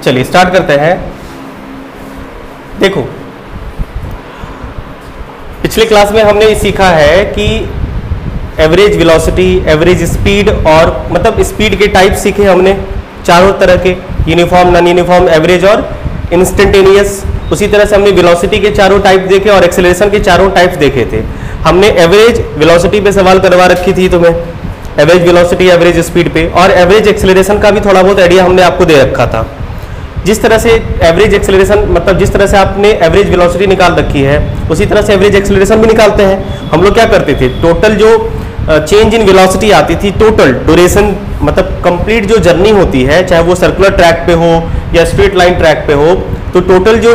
चलिए स्टार्ट करते हैं। देखो, पिछले क्लास में हमने सीखा है कि एवरेज वेलोसिटी, एवरेज स्पीड और मतलब स्पीड के टाइप सीखे हमने चारों तरह के, यूनिफॉर्म, नॉन यूनिफॉर्म, एवरेज और इंस्टेंटेनियस। उसी तरह से हमने वेलोसिटी के चारों टाइप देखे और एक्सेलरेशन के चारों टाइप्स देखे थे। हमने एवरेज वेलोसिटी पे सवाल करवा रखी थी तुम्हें, एवरेज वेलोसिटी, एवरेज स्पीड पे, और एवरेज एक्सेलरेशन का भी थोड़ा बहुत आइडिया हमने आपको दे रखा था। जिस तरह से एवरेज एक्सेलरेशन मतलब जिस तरह से आपने एवरेज वेलोसिटी निकाल रखी है उसी तरह से एवरेज एक्सेलरेशन भी निकालते हैं। हम लोग क्या करते थे, टोटल जो चेंज इन वेलोसिटी आती थी, टोटल ड्यूरेशन मतलब कंप्लीट जो जर्नी होती है, चाहे वो सर्कुलर ट्रैक पे हो या स्ट्रेट लाइन ट्रैक पे हो, तो टोटल जो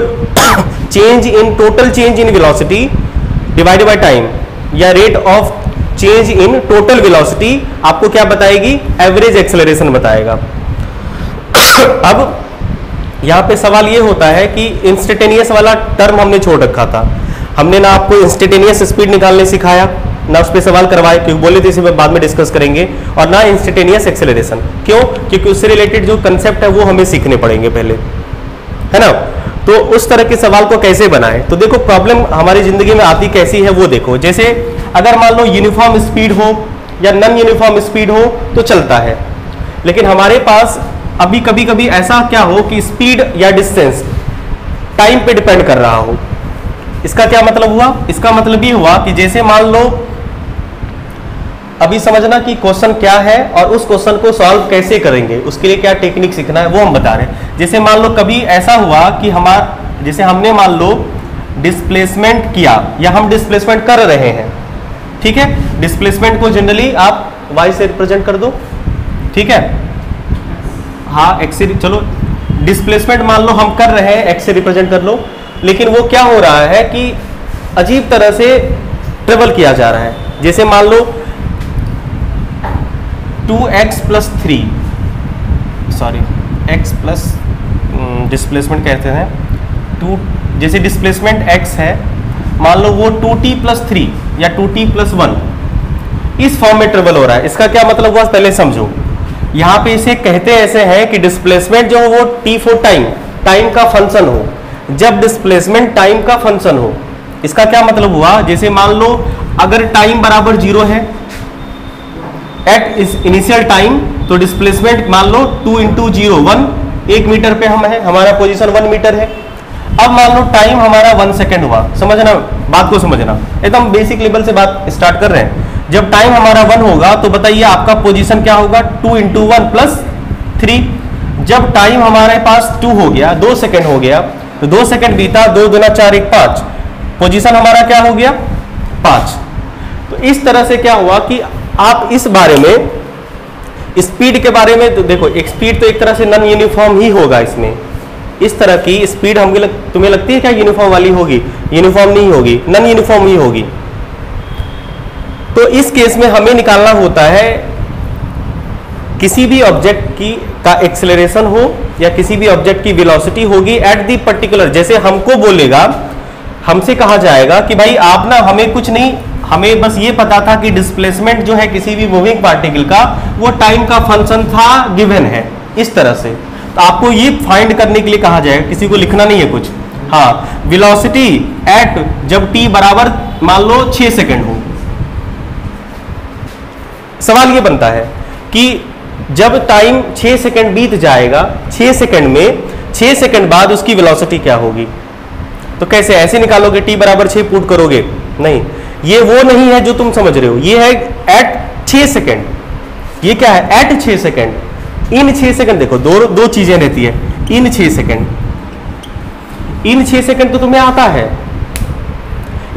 total change in velocity divided by time या rate of change in total velocity आपको क्या बताएगी, एवरेज एक्सेलरेशन बताएगा। अब यहाँ पे सवाल ये होता है कि इंस्टेंटेनियस वाला टर्म हमने छोड़ रखा था। हमने ना आपको इंस्टेंटेनियस स्पीड निकालने सिखाया, ना उस पर सवाल करवाए क्योंकि बोले थे इसे बाद में डिस्कस करेंगे, और ना इंस्टेंटेनियस एक्सेलरेशन। क्यों? क्योंकि उससे रिलेटेड जो कंसेप्ट है वो हमें सीखने पड़ेंगे पहले, है ना। तो उस तरह के सवाल को कैसे बनाएं, तो देखो प्रॉब्लम हमारी जिंदगी में आती कैसी है वो देखो। जैसे अगर मान लो यूनिफॉर्म स्पीड हो या नॉन यूनिफॉर्म स्पीड हो तो चलता है, लेकिन हमारे पास अभी कभी कभी ऐसा क्या हो कि स्पीड या डिस्टेंस टाइम पे डिपेंड कर रहा हो। इसका क्या मतलब हुआ? इसका मतलब ये हुआ कि जैसे मान लो, अभी समझना कि क्वेश्चन क्या है और उस क्वेश्चन को सॉल्व कैसे करेंगे, उसके लिए क्या टेक्निक सीखना है वो हम बता रहे हैं। जैसे मान लो कभी ऐसा हुआ कि जैसे हमने मान लो डिस्प्लेसमेंट किया या हम डिस्प्लेसमेंट कर रहे हैं, ठीक है। डिस्प्लेसमेंट को जनरली आप y से रिप्रेजेंट कर दो, ठीक है। हाँ, एक्स से, चलो डिस्प्लेसमेंट मान लो हम कर रहे हैं, एक्स से रिप्रेजेंट कर लो, लेकिन वो क्या हो रहा है कि अजीब तरह से ट्रेवल किया जा रहा है। जैसे मान लो 2x plus 3, sorry x plus displacement कहते हैं 2, जैसे डिस्प्लेसमेंट x है, मान लो वो 2t प्लस 3 या 2t प्लस 1 इस फॉर्म में ट्रेवल हो रहा है। इसका क्या मतलब हुआ पहले समझो। यहाँ पे इसे कहते ऐसे हैं कि डिस्प्लेसमेंट जो हो वो t फॉर टाइम का फंक्शन हो। जब डिस्प्लेसमेंट टाइम का फंक्शन हो, इसका क्या मतलब हुआ, जैसे मान लो अगर टाइम बराबर 0 है एट इस इनिशियल टाइम, तो डिस्प्लेसमेंट मान लो 2 इंटू 0 1, 1 मीटर पे हम है, हमारा पोजीशन 1 मीटर है। अब मान लो टाइम हमारा 1 सेकेंड हुआ, समझना बात को, समझना एकदम बेसिक लेवल से बात स्टार्ट कर रहे हैं। जब टाइम हमारा 1 होगा तो बताइए आपका पोजीशन क्या होगा, 2 इंटू 1 प्लस 3। जब टाइम हमारे पास 2 हो गया, 2 सेकेंड हो गया, तो 2 सेकेंड बीता, 2 दूना 4 1 5, पोजीशन हमारा क्या हो गया 5। तो इस तरह से क्या हुआ कि आप इस बारे में, स्पीड के बारे में, तो देखो स्पीड तो एक तरह से नॉन यूनिफॉर्म ही होगा इसमें। इस तरह की स्पीड तुम्हें लगती है क्या यूनिफॉर्म वाली होगी? यूनिफॉर्म नहीं होगी, नॉन यूनिफॉर्म ही होगी। तो इस केस में हमें निकालना होता है किसी भी ऑब्जेक्ट का एक्सेलरेशन हो या किसी भी ऑब्जेक्ट की वेलोसिटी होगी एट दी पर्टिकुलर, जैसे हमको बोलेगा, हमसे कहा जाएगा कि भाई आप ना, हमें कुछ नहीं, हमें बस ये पता था कि डिस्प्लेसमेंट जो है किसी भी मूविंग पार्टिकल का वो टाइम का फंक्शन था, गिवन है इस तरह से। तो आपको ये फाइंड करने के लिए कहा जाएगा, किसी को लिखना नहीं है कुछ। हाँ, वेलोसिटी एट जब t बराबर मान लो 6 सेकेंड हो। सवाल ये बनता है कि जब टाइम 6 सेकेंड बीत जाएगा, 6 सेकेंड में 6 सेकेंड बाद उसकी वेलोसिटी क्या होगी। तो कैसे ऐसे निकालोगे, t बराबर 6 पुट करोगे? नहीं, ये वो नहीं है जो तुम समझ रहे हो, ये है एट 6 सेकेंड। ये क्या है? एट 6 सेकेंड, इन 6 सेकेंड। देखो दो चीजें रहती है, इन 6 सेकेंड, इन 6 सेकेंड तो तुम्हें आता है।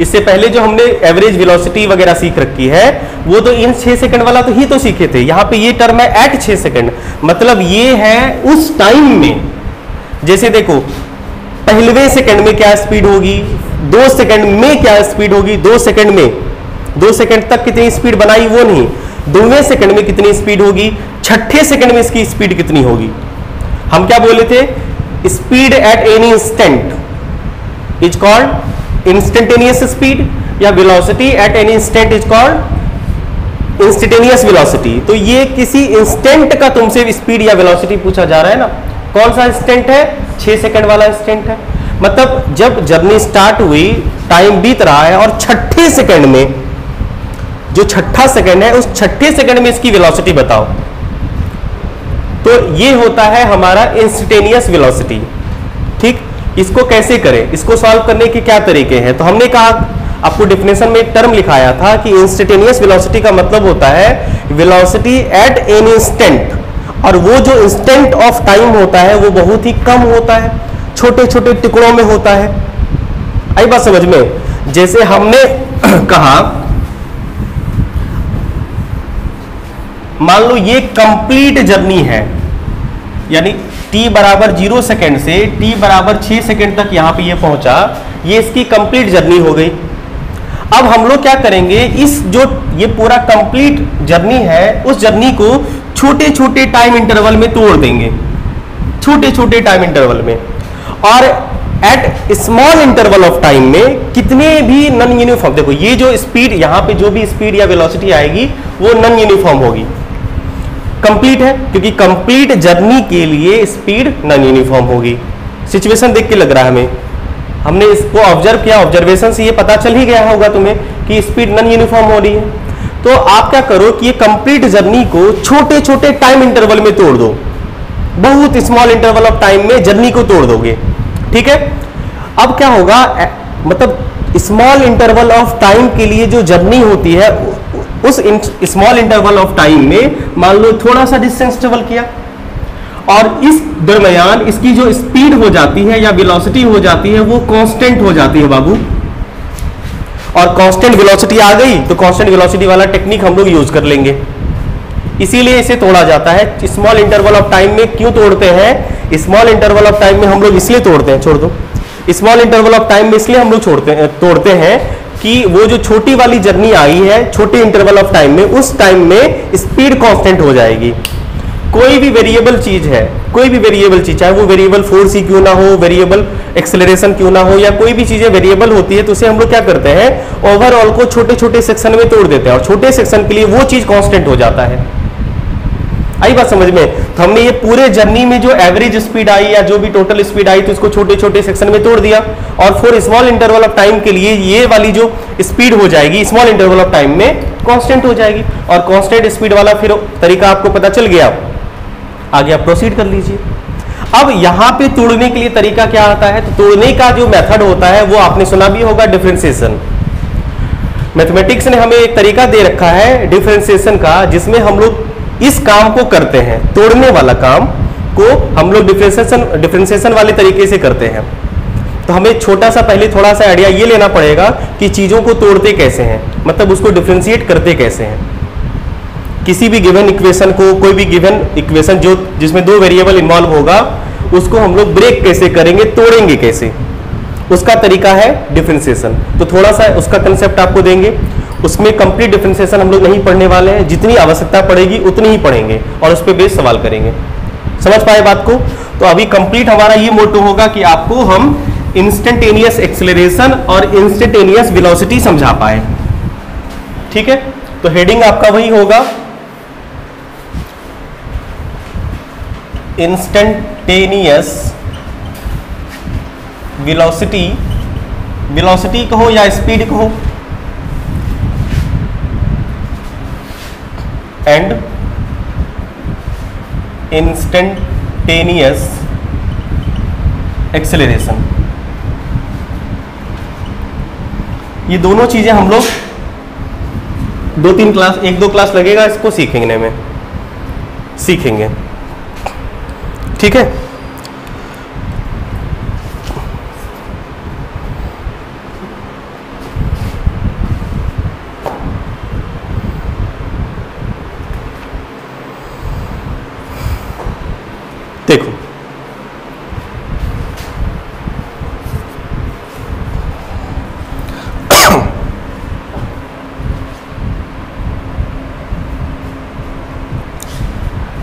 इससे पहले जो हमने एवरेज वेलोसिटी वगैरह सीख रखी है वो तो इन 6 सेकंड वाला तो ही तो सीखे थे। यहाँ पे ये टर्म है एट 6 सेकंड, मतलब ये है उस टाइम में। जैसे देखो पहलवे सेकंड में क्या स्पीड होगी, 2 सेकंड में क्या स्पीड होगी, 2 सेकंड में, 2 सेकंड तक कितनी स्पीड बनाई वो नहीं, 2वें सेकंड में कितनी स्पीड होगी, 6ठे सेकंड में इसकी स्पीड कितनी होगी। हम क्या बोले थे, speed at any instant is called instantaneous speed, या velocity at any instant is called instantaneous velocity. तो ये किसी इंस्टेंट का तुमसे स्पीड या वेलोसिटी पूछा जा रहा है ना, कौन सा इंस्टेंट है? 6 सेकंड वाला इंस्टेंट है। मतलब जब जर्नी स्टार्ट हुई, टाइम बीत रहा है और छठे सेकंड में, जो छठा सेकंड है, उस छठे सेकंड में इसकी वेलोसिटी बताओ। तो ये होता है हमारा इंस्टेंटेनियस वेलोसिटी। ठीक, इसको कैसे करें, इसको सॉल्व करने के क्या तरीके हैं? तो हमने कहा, आपको डेफिनेशन में एक टर्म लिखाया था कि इंस्टेंटेनियस वेलोसिटी का मतलब होता है वेलोसिटी एट एनी इंस्टेंट, और वो जो इंस्टेंट ऑफ टाइम होता है वो बहुत ही कम होता है, छोटे छोटे टुकड़ों में होता है। आई बात समझ में? जैसे हमने कहा, मान लो ये कंप्लीट जर्नी है, यानी t बराबर 0 सेकेंड से t बराबर 6 सेकेंड तक यहां पे ये पहुंचा, ये इसकी कंप्लीट जर्नी हो गई। अब हम लोग क्या करेंगे, इस जो ये पूरा कंप्लीट जर्नी है, उस जर्नी को छोटे छोटे टाइम इंटरवल में तोड़ देंगे, छोटे छोटे टाइम इंटरवल में, और at small interval of time में कितने भी नॉन यूनिफॉर्म, देखो ये जो स्पीड, यहां पे जो भी स्पीड या वेलोसिटी आएगी वो नॉन यूनिफॉर्म होगी। कंप्लीट है क्योंकि कंप्लीट जर्नी के लिए स्पीड नॉन यूनिफॉर्म होगी। सिचुएशन देख के लग रहा है हमें, हमने इसको ऑब्जर्व किया, ऑब्जर्वेशन से ये पता चल ही गया होगा तुम्हें कि स्पीड नॉन यूनिफॉर्म हो रही है। तो आप क्या करो कि ये कंप्लीट जर्नी को छोटे छोटे टाइम इंटरवल में तोड़ दो, बहुत स्मॉल इंटरवल ऑफ टाइम में जर्नी को तोड़ दोगे। ठीक है, अब क्या होगा, मतलब स्मॉल इंटरवल ऑफ टाइम के लिए जो जर्नी होती है, उस स्मॉल इंटरवल ऑफ टाइम में मान लो थोड़ा सा डिस्टेंस ट्रेवल किया, और इस दरमियान इसकी जो स्पीड हो जाती है या वेलोसिटी हो जाती है वो कांस्टेंट हो जाती है बाबू। और कांस्टेंट वेलोसिटी आ गई तो कांस्टेंट वेलोसिटी वाला टेक्निक हम लोग यूज कर लेंगे, इसीलिए इसे तोड़ा जाता है। स्मॉल इंटरवल ऑफ टाइम में क्यों तोड़ते हैं? स्मॉल इंटरवल ऑफ टाइम में हम लोग इसलिए तोड़ते हैं, छोड़ दो, स्मॉल इंटरवल ऑफ टाइम में इसलिए हम लोग तोड़ते हैं कि वो जो छोटी वाली जर्नी आई है छोटे इंटरवल ऑफ टाइम में, उस टाइम में स्पीड कांस्टेंट हो जाएगी। कोई भी वेरिएबल चीज है, कोई भी वेरिएबल चीज, चाहे वो वेरिएबल फोर्स ही क्यों ना हो, वेरिएबल एक्सेलरेशन क्यों ना हो, या कोई भी चीजें वेरिएबल होती है, तो उसे हम लोग क्या करते हैं, ओवरऑल को छोटे छोटे सेक्शन में तोड़ देते हैं, और छोटे सेक्शन के लिए वो चीज कांस्टेंट हो जाता है। आई बात समझ में? तो हमने ये पूरे जर्नी में जो एवरेज स्पीड आई या जो भी टोटल स्पीड आई, तो इसको छोटे छोटे सेक्शन में तोड़ दिया, और for small interval of time के लिए ये वाली जो स्पीड हो जाएगी स्मॉल इंटरवल ऑफ टाइम में कांस्टेंट हो जाएगी। और कांस्टेंट स्पीड वाला फिर तरीका आपको पता चल गया, आगे आप प्रोसीड कर लीजिए। अब यहां पे तोड़ने के लिए तरीका क्या आता है? तो तोड़ने का जो मेथड होता है वो आपने सुना भी होगा, डिफरेंशिएशन। मैथमेटिक्स ने हमें एक तरीका दे रखा है डिफरेंशिएशन का, जिसमें हम लोग इस काम को करते हैं, तोड़ने वाला काम को हम लोग डिफरेंशिएशन वाले तरीके से करते हैं। तो हमें छोटा सा पहले थोड़ा सा आइडिया ये लेना पड़ेगा कि चीजों को तोड़ते कैसे हैं, मतलब उसको डिफरेंशिएट करते कैसे हैं। किसी भी गिवन इक्वेशन को, कोई भी गिवन इक्वेशन जो जिसमें 2 वेरिएबल इन्वॉल्व होगा, उसको हम लोग ब्रेक कैसे करेंगे, तोड़ेंगे कैसे, उसका तरीका है डिफरेंशिएशन। तो थोड़ा सा उसका कंसेप्ट आपको देंगे, उसमें कंप्लीट डिफरेंशिएशन हम लोग नहीं पढ़ने वाले हैं, जितनी आवश्यकता पड़ेगी उतनी ही पढ़ेंगे और उस पर बेस सवाल करेंगे। समझ पाए बात को? तो अभी कंप्लीट हमारा ये मोटो होगा कि आपको हम इंस्टेंटेनियस एक्सेलरेशन और इंस्टेंटेनियस वेलोसिटी समझा पाए। ठीक है, तो हेडिंग आपका वही होगा, इंस्टेंटेनियस वेलोसिटी, वेलोसिटी कहो या स्पीड कहो, एंड इंस्टेंटेनियस एक्सेलरेशन। ये दोनों चीजें हम लोग 2-3 क्लास, 1-2 क्लास लगेगा इसको सीखने में, सीखेंगे। ठीक है, देखो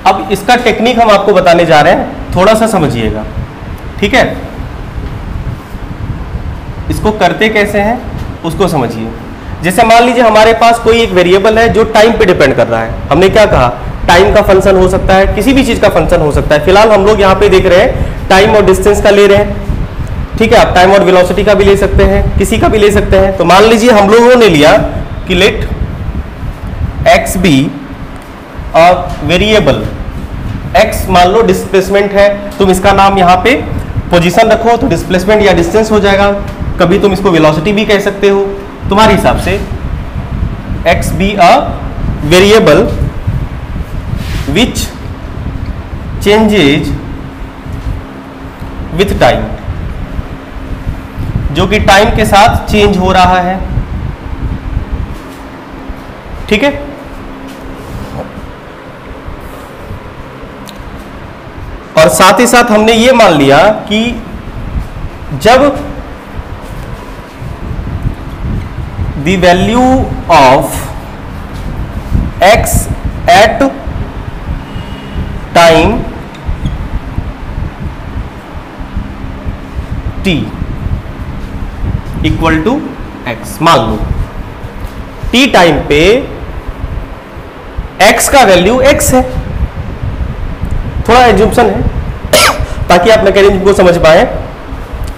अब इसका टेक्निक हम आपको बताने जा रहे हैं, थोड़ा सा समझिएगा। ठीक है, इसको करते कैसे हैं उसको समझिए। जैसे मान लीजिए हमारे पास कोई एक वेरिएबल है जो टाइम पे डिपेंड कर रहा है। हमने क्या कहा, टाइम का फंक्शन हो सकता है, किसी भी चीज का फंक्शन हो सकता है। फिलहाल हम लोग यहाँ पे देख रहे हैं टाइम और डिस्टेंस का ले रहे हैं, ठीक है। आप टाइम और वेलोसिटी का भी ले सकते हैं, किसी का भी ले सकते हैं। तो मान लीजिए हम लोगों ने लिया कि let X be a variable, X मान लो डिस्प्लेसमेंट है, तुम इसका नाम यहाँ पे पोजीशन रखो तो डिस्प्लेसमेंट या डिस्टेंस हो जाएगा, कभी तुम इसको वेलोसिटी भी कह सकते हो तुम्हारे हिसाब से। X be a variable which changes with time, जो कि टाइम के साथ चेंज हो रहा है, ठीक है। और साथ ही साथ हमने ये मान लिया कि जब the value of x at time t equal to x, मान लो t टाइम पे x का वैल्यू x है, थोड़ा एज्यूम्पशन है ताकि आप मैकेनिज्म को समझ पाए।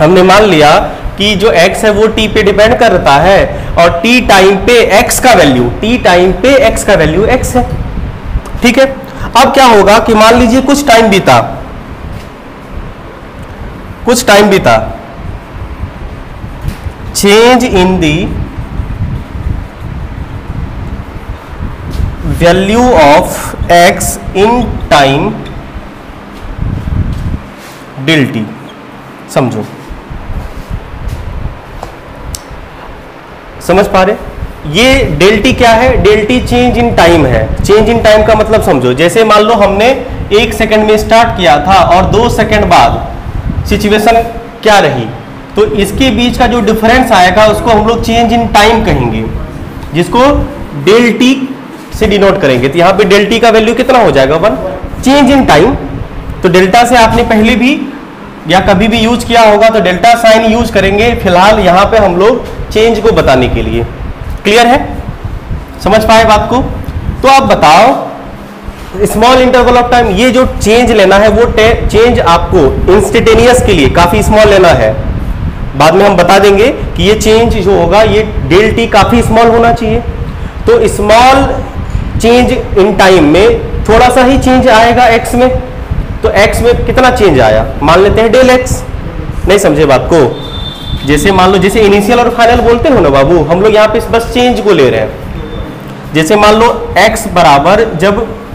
हमने मान लिया कि जो x है वो t पे डिपेंड करता है और t टाइम पे x का वैल्यू, t टाइम पे x का वैल्यू x है, ठीक है। अब क्या होगा कि मान लीजिए कुछ टाइम बीता, change in the value of x in time del T, समझो, समझ पा रहे? ये डेल टी क्या है? Del T change in time है। चेंज इन टाइम का मतलब समझो, जैसे मान लो हमने 1 सेकंड में स्टार्ट किया था और 2 सेकंड बाद सिचुएशन क्या रही, तो इसके बीच का जो डिफरेंस आएगा उसको हम लोग चेंज इन टाइम कहेंगे, जिसको डेल टी से डिनोट करेंगे। तो यहाँ पे डेल टी का वैल्यू कितना हो जाएगा? 1, चेंज इन टाइम। तो डेल्टा से आपने पहले भी या कभी भी यूज किया होगा, तो डेल्टा साइन यूज करेंगे फिलहाल यहाँ पे हम लोग चेंज को बताने के लिए। क्लियर है? समझ पाए बात को? तो आप बताओ स्मॉल इंटरवल ऑफ टाइम, ये जो चेंज लेना है वो चेंज आपको इंस्टेंटेनियस के लिए काफी स्मॉल लेना है। बाद में हम बता देंगे कि ये चेंज जो होगा ये डेल टी काफी स्मॉल होना चाहिए। तो स्मॉल चेंज इन टाइम में थोड़ा सा ही चेंज आएगा एक्स में, तो x में कितना चेंज आया? मान लेते हैं डेल x। नहीं समझे बात को? जैसे मान लो, जैसे इनिशियल और फाइनल बोलते हो ना बाबू, हम लोग यहाँ पे बस चेंज को ले रहे हैं। जैसे मान लो x बराबर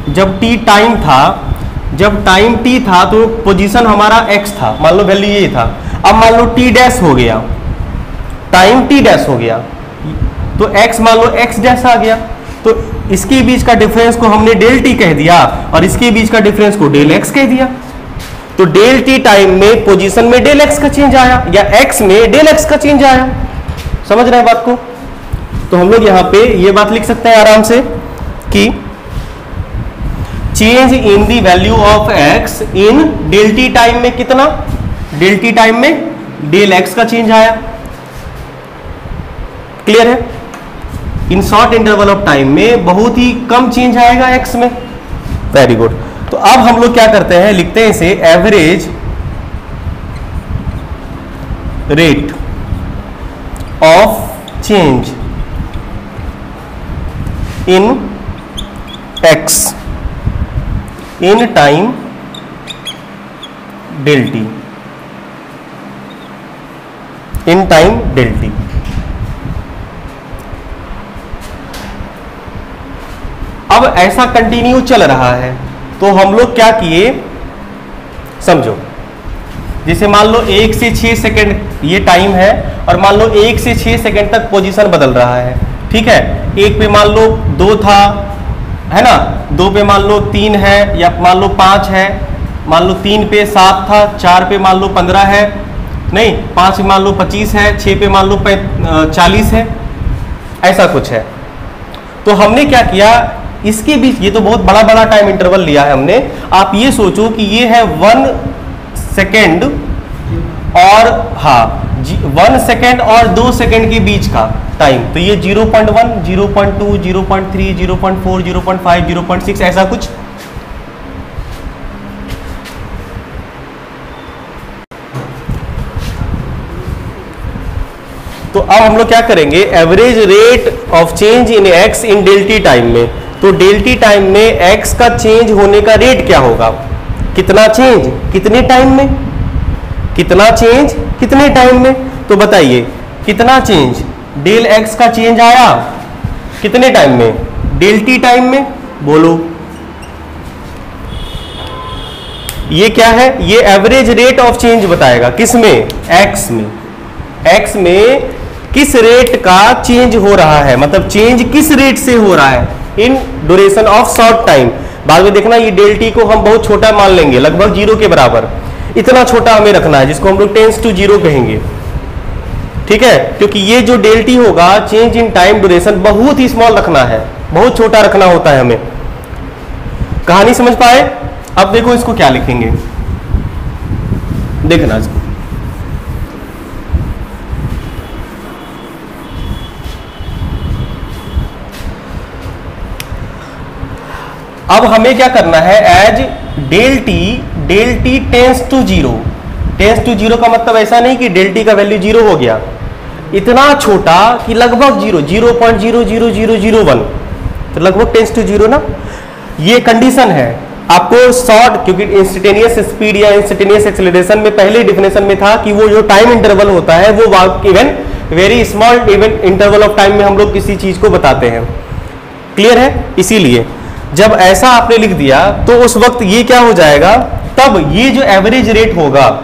जब t टाइम था, जब टाइम t था तो पोजीशन हमारा x था, मान लो वैल्यू ये था। अब मान लो t डैश हो गया, टाइम t डैश हो गया, तो x मान लो x डैश आ गया, तो इसके बीच का डिफरेंस को हमने डेल टी कह दिया और इसके बीच का डिफरेंस को डेल एक्स कह दिया। तो डेल टी टाइम में पोजीशन में डेल एक्स का चेंज आया या एक्स में डेल एक्स का चेंज आया। समझ रहे हैं बात को? तो हम लोग यहां पे ये बात लिख सकते हैं आराम से कि change in the value of X in del T time में कितना? डेल टी टाइम में डेल एक्स का चेंज आया। क्लियर है? In short interval of time में बहुत ही कम चेंज आएगा एक्स में। Very good. तो अब हम लोग क्या करते हैं, लिखते हैं इसे average rate of change in X in time del T, in time del T. अब ऐसा कंटिन्यू चल रहा है तो हम लोग क्या किए, समझो, जैसे मान लो 1 से 6 सेकंड ये टाइम है और मान लो 1 से 6 सेकंड तक पोजीशन बदल रहा है, ठीक है। 1 पे मान लो 2 था, है ना, 2 पे मान लो 3 है या मान लो 5 है, मान लो 3 पे 7 था, 4 पे मान लो 15 है, नहीं 5 पे मान लो 25 है, 6 पे मान लो 40 है, ऐसा कुछ है। तो हमने क्या किया, इसके बीच ये तो बहुत बड़ा बड़ा टाइम इंटरवल लिया है हमने। आप ये सोचो कि ये है 1 सेकेंड और 1 सेकेंड और 2 सेकेंड के बीच का टाइम, तो ये 0.1, 0.2, 0.3, 0.4, 0.5, 0.6 ऐसा कुछ तो अब हम लोग क्या करेंगे, average rate of change in X in del T time में। तो डेल टी टाइम में एक्स का चेंज होने का रेट क्या होगा, कितना चेंज कितने टाइम में, कितना चेंज कितने टाइम में। तो बताइए कितना चेंज डेल एक्स का चेंज आया कितने टाइम में, डेल टी टाइम में, बोलो। ये क्या है, ये एवरेज रेट ऑफ चेंज बताएगा, किस में, एक्स में। एक्स में किस रेट का चेंज हो रहा है, मतलब चेंज किस रेट से हो रहा है in duration of short time. बाद में देखना ये डेल टी को हम बहुत छोटा मान लेंगे, लगभग 0 के बराबर, इतना छोटा हमें रखना है जिसको हम लोग टेंस टू 0 कहेंगे, ठीक है। क्योंकि ये जो डेल टी होगा चेंज इन टाइम ड्यूरेशन बहुत ही स्मॉल रखना है, बहुत छोटा रखना होता है हमें। कहानी समझ पाए। अब देखो इसको क्या लिखेंगे, देखना इसको। अब हमें क्या करना है, as del T tends to 0। Tends to 0 का मतलब ऐसा नहीं कि डेल टी का वैल्यू 0 हो गया, इतना छोटा कि लगभग 0.00001, तो लगभग टेंस टू 0 ना। ये कंडीशन है आपको शॉर्ट, क्योंकि इंस्टेंटेनियस स्पीड या इंस्टेंटेनियस एक्सेलरेशन में पहले डिफिनेशन में था कि वो जो टाइम इंटरवल होता है वो even very small even interval of time में हम लोग किसी चीज को बताते हैं, क्लियर है। इसीलिए जब ऐसा आपने लिख दिया तो उस वक्त ये क्या हो जाएगा, तब ये जो एवरेज रेट होगा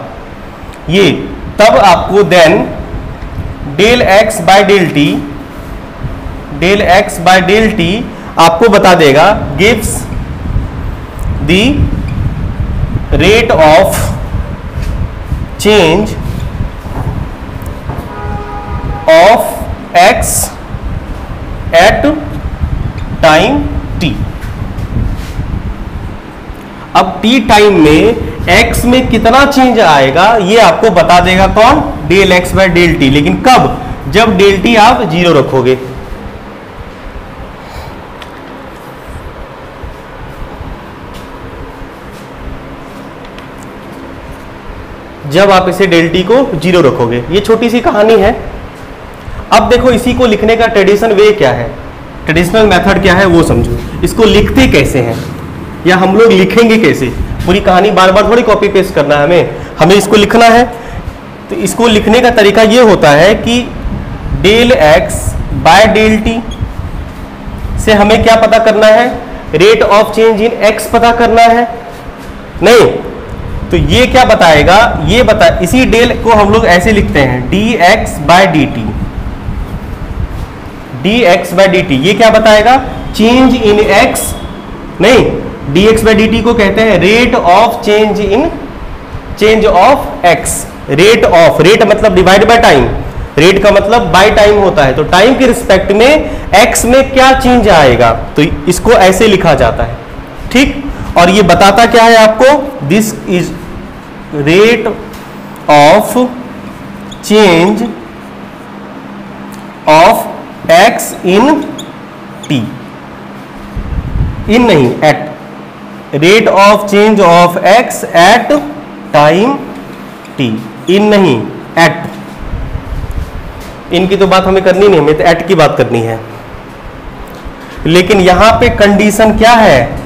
ये, तब आपको then del X by del T आपको बता देगा gives the rate of change of X at time T. अब टी टाइम में x में कितना चेंज आएगा ये आपको बता देगा कौन, del X by del T. लेकिन कब, जब डेल टी आप 0 रखोगे। जब आप इसे डेल टी को 0 रखोगे, ये छोटी सी कहानी है। अब देखो इसी को लिखने का ट्रेडिशन वे क्या है, ट्रेडिशनल मेथड क्या है वो समझो। इसको लिखते कैसे हैं या हम लोग लिखेंगे कैसे, पूरी कहानी बार बार थोड़ी कॉपी पेस्ट करना है हमें इसको लिखना है। तो इसको लिखने का तरीका ये होता है कि del X by del T से हमें क्या पता करना है, rate of change in X पता करना है। नहीं तो ये क्या बताएगा, ये बता, इसी डेल को हम लोग ऐसे लिखते हैं D X by D T. D X by D T ये क्या बताएगा, चेंज इन एक्स, नहीं dx बाई dt को कहते हैं rate of change of x। Rate of, rate मतलब डिवाइड बाय टाइम, रेट का मतलब बाय टाइम होता है, तो टाइम के रिस्पेक्ट में x में क्या चेंज आएगा, तो इसको ऐसे लिखा जाता है, ठीक। और ये बताता क्या है आपको, this is rate of change of x in t, in नहीं at, rate of change of x at time t, in नहीं एट। इनकी तो बात हमें करनी नहीं, हमें तो एट की बात करनी है। लेकिन यहां पे कंडीशन क्या है,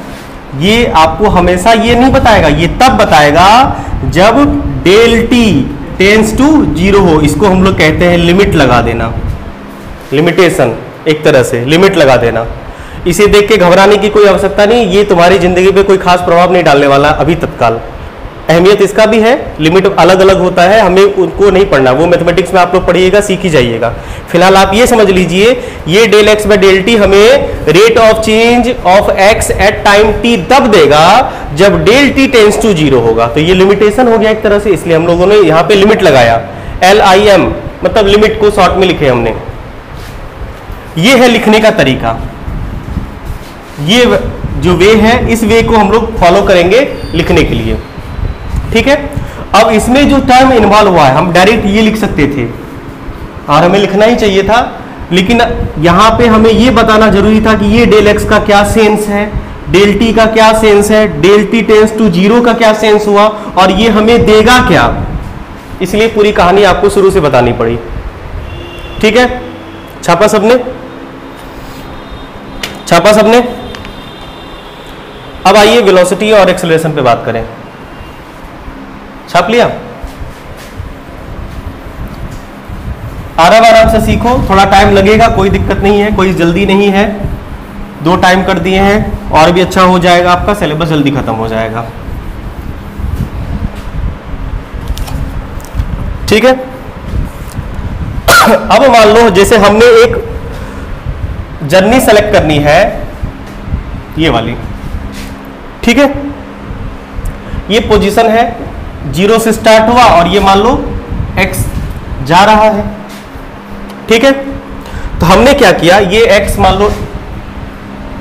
ये आपको हमेशा ये नहीं बताएगा, ये तब बताएगा जब डेल टी टेंस टू 0 हो। इसको हम लोग कहते हैं लिमिट लगा देना, लिमिटेशन, एक तरह से लिमिट लगा देना। इसे देख के घबराने की कोई आवश्यकता नहीं, ये तुम्हारी जिंदगी पे कोई खास प्रभाव नहीं डालने वाला अभी तत्काल। अहमियत इसका भी है, लिमिट अलग अलग होता है, हमें उनको नहीं पढ़ना, वो मैथमेटिक्स में आप लोग पढ़िएगा, सीख ही जाइएगा। फिलहाल आप ये समझ लीजिए, ये del X by del T हमें rate of change of X at time T तब देगा जब डेल टी टेंस टू 0 होगा। तो ये लिमिटेशन हो गया एक तरह से, इसलिए हम लोगों ने यहाँ पे लिमिट लगाया, LIM मतलब लिमिट को शॉर्ट में लिखे हमने। ये है लिखने का तरीका, ये जो वे है इस वे को हम लोग फॉलो करेंगे लिखने के लिए, ठीक है। अब इसमें जो टर्म इन्वॉल्व हुआ है, हम डायरेक्ट ये लिख सकते थे और हमें लिखना ही चाहिए था, लेकिन यहां पे हमें ये बताना जरूरी था कि ये डेल एक्स का क्या सेंस है, डेल टी का क्या सेंस है, डेल टी टेंस टू 0 का क्या सेंस हुआ और ये हमें देगा क्या। इसलिए पूरी कहानी आपको शुरू से बतानी पड़ी, ठीक है, छापा सबने, छापा सबने। अब आइए वेलोसिटी और एक्सेलरेशन पे बात करें। छाप लिया? आराम से सीखो, थोड़ा टाइम लगेगा, कोई दिक्कत नहीं है, कोई जल्दी नहीं है। 2 टाइम कर दिए हैं, और भी अच्छा हो जाएगा, आपका सिलेबस जल्दी खत्म हो जाएगा। ठीक है। अब मान लो जैसे हमने एक जर्नी सेलेक्ट करनी है, ये वाली, ठीक है, ये पोजीशन है, 0 से स्टार्ट हुआ और ये मान लो x जा रहा है, ठीक है। तो हमने क्या किया, ये x मान लो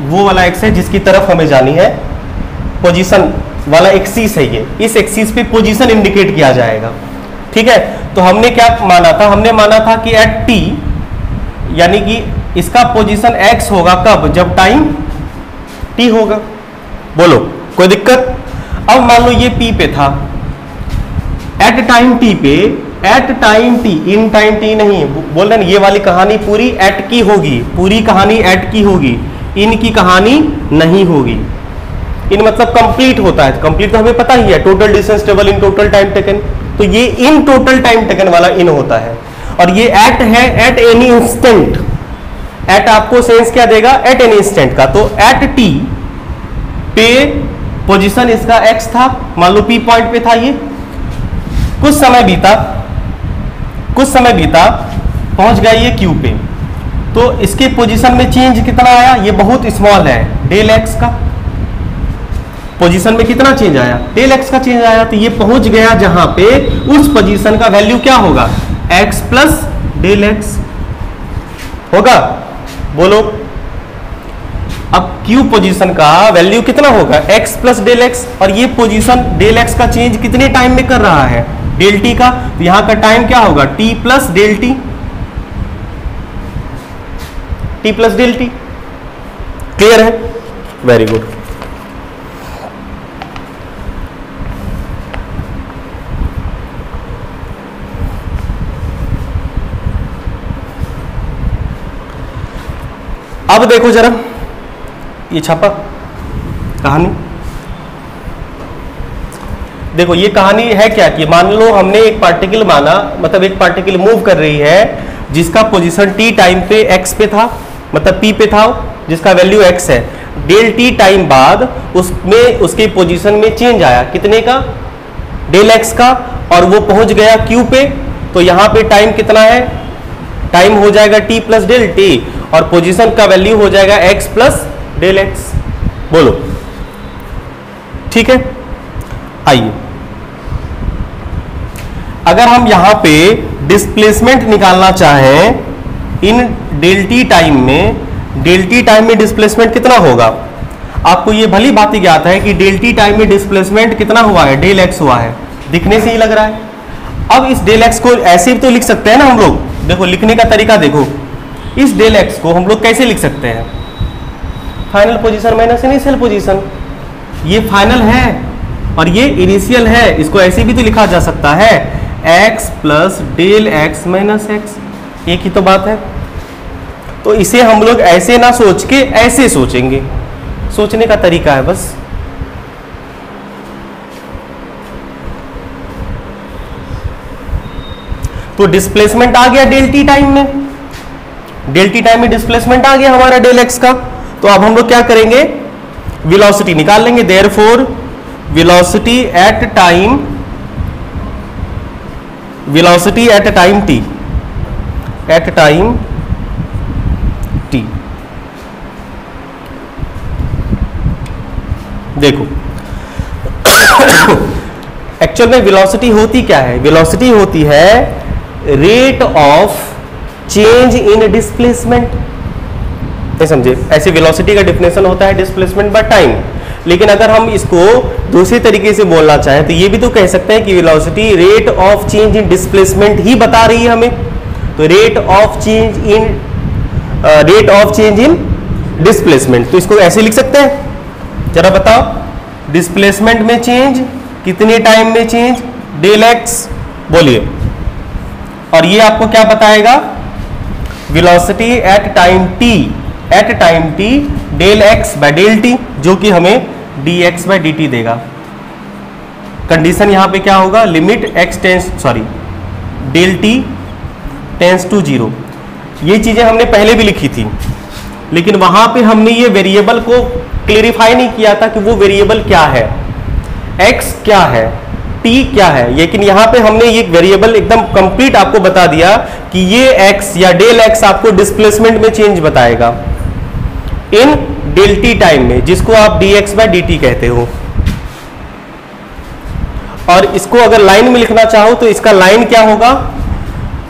वो वाला x है जिसकी तरफ हमें जानी है, पोजीशन वाला एक्सिस है ये, इस एक्सिस पे पोजीशन इंडिकेट किया जाएगा, ठीक है। तो हमने क्या माना था, हमने माना था कि एट t, यानी कि इसका पोजीशन x होगा कब, जब टाइम t होगा। बोलो कोई दिक्कत? अब मान लो ये p पे था, एट टाइम t पे, at time t, in time t नहीं, बोल रहे ना, ये वाली कहानी पूरी एट की होगी, पूरी कहानी एट की होगी, इन की कहानी नहीं होगी। इन मतलब कंप्लीट होता है, कंप्लीट तो हमें पता ही है, total distance travel in total time taken, तो ये इन टोटल टाइम टेकन वाला इन होता है। और ये एट है, एट एनी इंस्टेंट, एट आपको सेंस क्या देगा, एट एनी इंस्टेंट का। तो एट टी पे पोजीशन इसका एक्स था, मान लो पी पॉइंट पे था, ये कुछ समय बीता, कुछ समय बीता, पहुंच गया ये क्यू पे, तो इसके पोजीशन में चेंज कितना आया, ये बहुत स्मॉल है, डेल एक्स का। पोजीशन में कितना चेंज आया, डेल एक्स का चेंज आया, तो ये पहुंच गया जहां पे उस पोजीशन का वैल्यू क्या होगा, एक्स प्लस डेल एक्स होगा। बोलो अब क्यू पोजीशन का वैल्यू कितना होगा, एक्स प्लस डेल एक्स, और ये पोजीशन डेल एक्स का चेंज कितने टाइम में कर रहा है, डेल टी का, तो यहां का टाइम क्या होगा, T plus del T, T plus del T. Clear है? Very good. अब देखो जरा ये छापा कहानी, देखो ये कहानी है क्या कि मान लो हमने एक पार्टिकल माना, मतलब एक पार्टिकल मूव कर रही है जिसका पोजीशन t टाइम पे x पे था, मतलब p पे था, जिसका वैल्यू x है। डेल t टाइम बाद उसमें उसके पोजीशन में चेंज आया, कितने का, डेल x का, और वो पहुंच गया q पे, तो यहां पे टाइम कितना है, टाइम हो जाएगा t प्लस डेल t, और पोजीशन का वैल्यू हो जाएगा x प्लस डेल x। बोलो ठीक है। आइए अगर हम यहां पे डिस्प्लेसमेंट निकालना चाहें इन डेल टी टाइम में, डेल टी टाइम में डिस्प्लेसमेंट कितना होगा, आपको ये भली बात ही ज्ञात है कि डेल टी टाइम में डिस्प्लेसमेंट कितना हुआ है, डेल एक्स हुआ है, दिखने से ही लग रहा है। अब इस डेल एक्स को ऐसे भी तो लिख सकते हैं ना हम लोग, देखो लिखने का तरीका देखो, इस डेल एक्स को हम लोग कैसे लिख सकते हैं, final position minus initial position, ये फाइनल है और ये इनिशियल है, इसको ऐसे भी तो लिखा जा सकता है, x plus del X minus X, एक ही तो बात है। तो इसे हम लोग ऐसे ना सोच के ऐसे सोचेंगे, सोचने का तरीका है बस। तो डिस्प्लेसमेंट आ गया डेल टी टाइम में, डेल टी टाइम में डिस्प्लेसमेंट आ गया हमारा डेल एक्स का। तो अब हम लोग क्या करेंगे, वेलोसिटी निकाल लेंगे। Therefore velocity at time, velocity at time T, at time T, देखो एक्चुअल में वेलोसिटी होती क्या है, वेलोसिटी होती है rate of change in displacement, नहीं समझे, ऐसे वेलोसिटी का डिफिनेशन होता है डिस्प्लेसमेंट बाय टाइम। लेकिन अगर हम इसको दूसरी तरीके से बोलना चाहें तो ये भी तो कह सकते हैं कि velocity rate of change in displacement ही बता रही है हमें। तो rate of change in, rate of change in displacement, तो इसको ऐसे लिख सकते हैं, जरा बताओ, डिस्प्लेसमेंट में चेंज, कितने टाइम में चेंज, डेल एक्स, बोलिए। और ये आपको क्या बताएगा, velocity at time T del X by del T, जो कि हमें D X by D T देगा। कंडीशन यहां पे क्या होगा, limit X del T tends to 0। ये चीजें हमने पहले भी लिखी थी, लेकिन वहां पे हमने ये वेरिएबल को क्लेरिफाई नहीं किया था कि वो वेरिएबल क्या है, एक्स क्या है, टी क्या है। लेकिन यहां पे हमने ये वेरिएबल एकदम कंप्लीट आपको बता दिया कि ये एक्स या डेल एक्स आपको डिस्प्लेसमेंट में चेंज बताएगा इन डेल टी टाइम में, जिसको आप D X by D T कहते हो। और इसको अगर लाइन में लिखना चाहो तो इसका लाइन क्या होगा,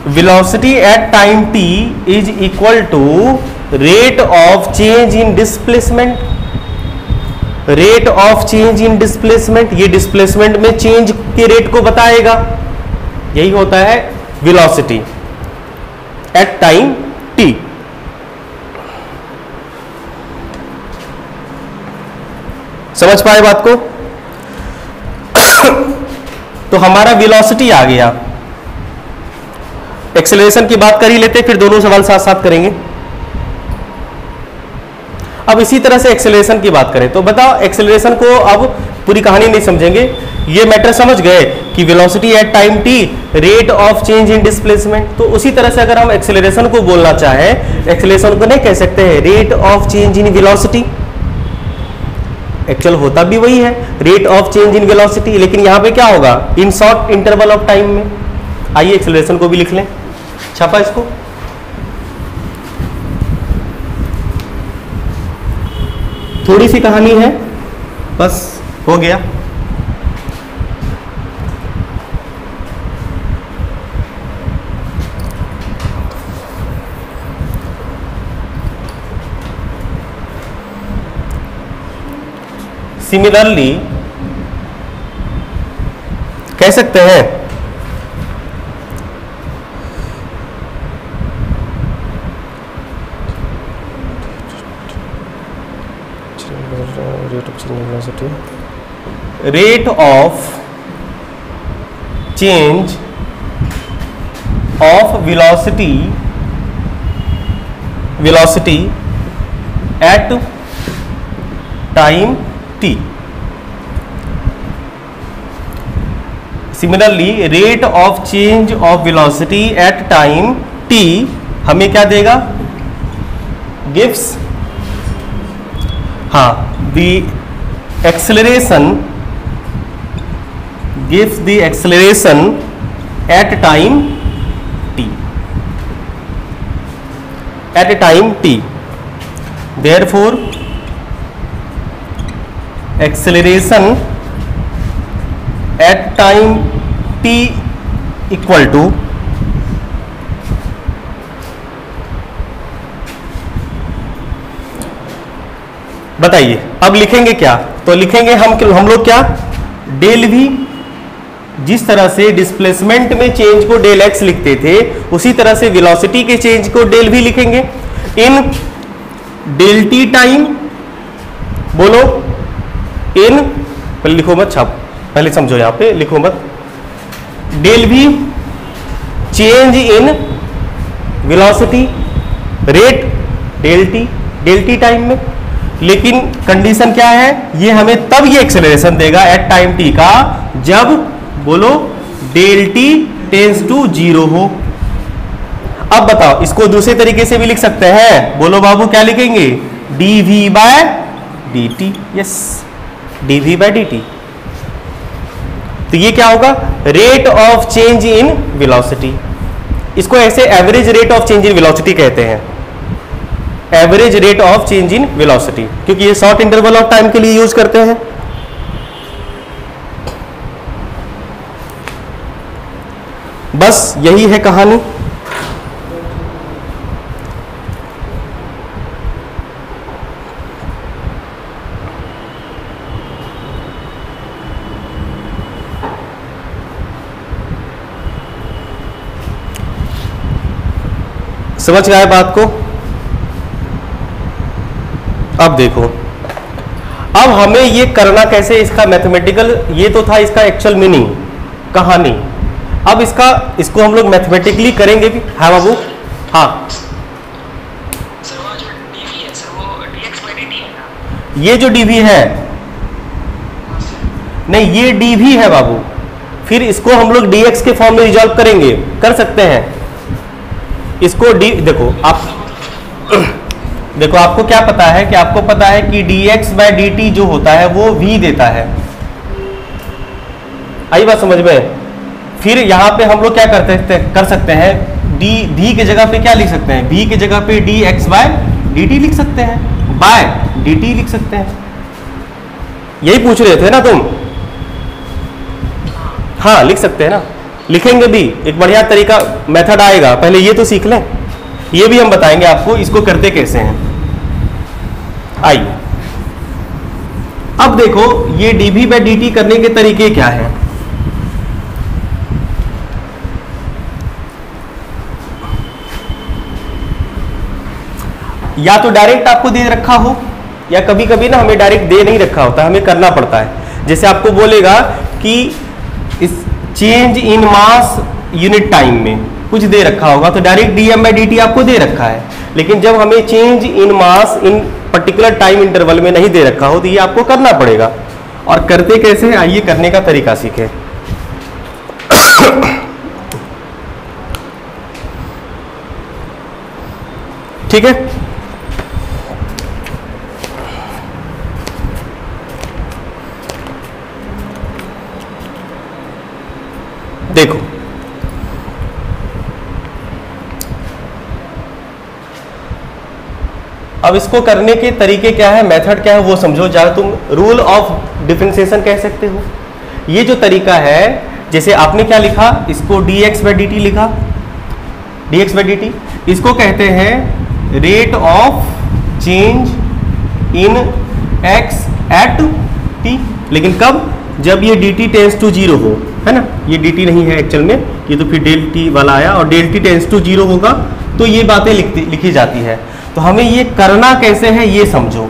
velocity at time T is equal to rate of change in displacement. Rate of change in displacement, ये डिस्प्लेसमेंट में चेंज के रेट को बताएगा। यही होता है वेलोसिटी एट टाइम टी। समझ पाए बात को? तो हमारा वेलोसिटी आ गया। एक्सेलरेशन की बात कर ही लेते, फिर दोनों सवाल साथ साथ करेंगे। अब इसी तरह से एक्सेलरेशन की बात करें तो बताओ, एक्सेलरेशन को अब पूरी कहानी नहीं समझेंगे, ये मैटर समझ गए कि velocity at time T rate of change in displacement. तो उसी तरह से अगर हम एक्सेलरेशन को बोलना चाहें, एक्सेलरेशन को नहीं कह सकते हैं rate of change in velocity, actual होता भी वही है, rate of change in velocity, लेकिन यहां पे क्या होगा, इन शॉर्ट इंटरवल ऑफ टाइम में। आइए एक्सेलरेशन को भी लिख लें, छापा इसको। थोड़ी सी कहानी है, बस हो गया। सिमिलरली कह सकते हैं rate of change of velocity at time T. Similarly rate of change of velocity at time T हमें क्या देगा, gives the acceleration gives the acceleration at time t, therefore acceleration at time t equal to बताइए अब लिखेंगे क्या, तो लिखेंगे हम लोग क्या, डेल वी, जिस तरह से डिस्प्लेसमेंट में चेंज को डेल एक्स लिखते थे उसी तरह से वेलोसिटी के चेंज को डेल वी लिखेंगे इन डेल टी टाइम। बोलो इन, पहले लिखो मत, छाप पहले समझो, यहां पे लिखो मत, del V change in velocity rate del T time में। लेकिन कंडीशन क्या है, ये हमें तब ये एक्सेलरेशन देगा एट टाइम टी का जब, बोलो, डेल टी टेंस टू 0 हो। अब बताओ, इसको दूसरे तरीके से भी लिख सकते हैं, बोलो बाबू क्या लिखेंगे, dv by dt। Yes, dv by dt। तो ये क्या होगा, rate of change in velocity. इसको ऐसे average rate of change in velocity कहते हैं, average rate of change in velocity, क्योंकि ये शॉर्ट इंटरवल ऑफ टाइम के लिए यूज करते हैं। बस यही है कहानी। समझ गए बात को? अब देखो, अब हमें ये करना कैसे, इसका मैथमेटिकल, ये तो था इसका एक्चुअल मीनिंग, कहानी। अब इसको हम लोग मैथमेटिकली करेंगे भी। हाँ बाबू, हाँ ये जो dv है, नहीं ये dv है बाबू, फिर इसको हम लोग dx के फॉर्म में रिजॉल्व करेंगे, कर सकते हैं इसको देखो आपको क्या पता है कि आपको पता है कि dx/dt जो होता है वो v देता है। आई बात समझ में? फिर यहां पे हम लोग क्या कर सकते हैं, v के जगह पे क्या लिख सकते हैं, v के जगह पे dx/dt लिख सकते हैं, बाय dt लिख सकते हैं। यही पूछ रहे थे ना तुम? हाँ लिख सकते हैं ना, लिखेंगे भी, एक बढ़िया तरीका मेथड आएगा, पहले ये तो सीख लें, ये भी हम बताएंगे आपको इसको करते कैसे हैं। आइए अब देखो ये dv/dt करने के तरीके क्या है। या तो डायरेक्ट आपको दे रखा हो, या कभी कभी ना हमें डायरेक्ट दे नहीं रखा होता, हमें करना पड़ता है। जैसे आपको बोलेगा कि इस change in mass unit time में कुछ दे रखा होगा तो डायरेक्ट dm/dt आपको दे रखा है, लेकिन जब हमें चेंज इन मास इन पर्टिकुलर टाइम इंटरवल में नहीं दे रखा हो तो ये आपको करना पड़ेगा। और करते कैसे हैं, आइए करने का तरीका सीखें। ठीक है, देखो अब इसको करने के तरीके क्या है, मेथड क्या है वो समझो। जहाँ तुम रूल ऑफ डिफरेंशिएशन कह सकते हो। ये जो तरीका है, जैसे आपने क्या लिखा, इसको dx/dt लिखा, dx/dt इसको कहते हैं rate of change in x at t। लेकिन कब, जब ये dt टेंस टू 0 हो, है ना, ये dt नहीं है एक्चुअल में, ये तो फिर डेल t वाला आया, और डेल t टेंस टू 0 होगा तो ये बातें लिखी जाती है। तो हमें ये करना कैसे है ये समझो।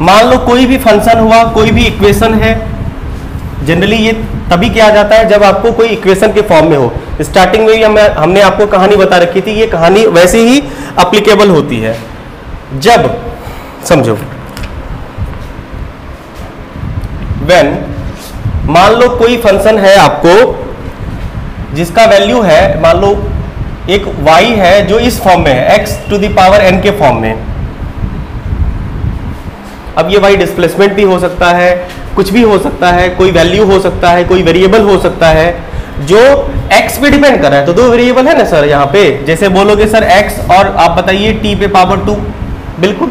मान लो कोई भी फंक्शन हुआ, कोई भी इक्वेशन है, जनरली ये तभी किया जाता है जब आपको कोई इक्वेशन के फॉर्म में हो। स्टार्टिंग में भी हमने आपको कहानी बता रखी थी, ये कहानी वैसे ही एप्लीकेबल होती है। जब समझो व्हेन, मान लो कोई फंक्शन है आपको जिसका वैल्यू है, मान लो एक y है जो इस फॉर्म में है, x⁴n के फॉर्म में। अब ये y डिस्प्लेसमेंट भी हो सकता है, कुछ भी हो सकता है, कोई वैल्यू हो सकता है, कोई वेरिएबल हो सकता है जो x पे डिपेंड कर रहा है। तो दो वेरिएबल है ना सर यहाँ पे, जैसे बोलोगे सर x और आप बताइए t पे पावर 2, बिल्कुल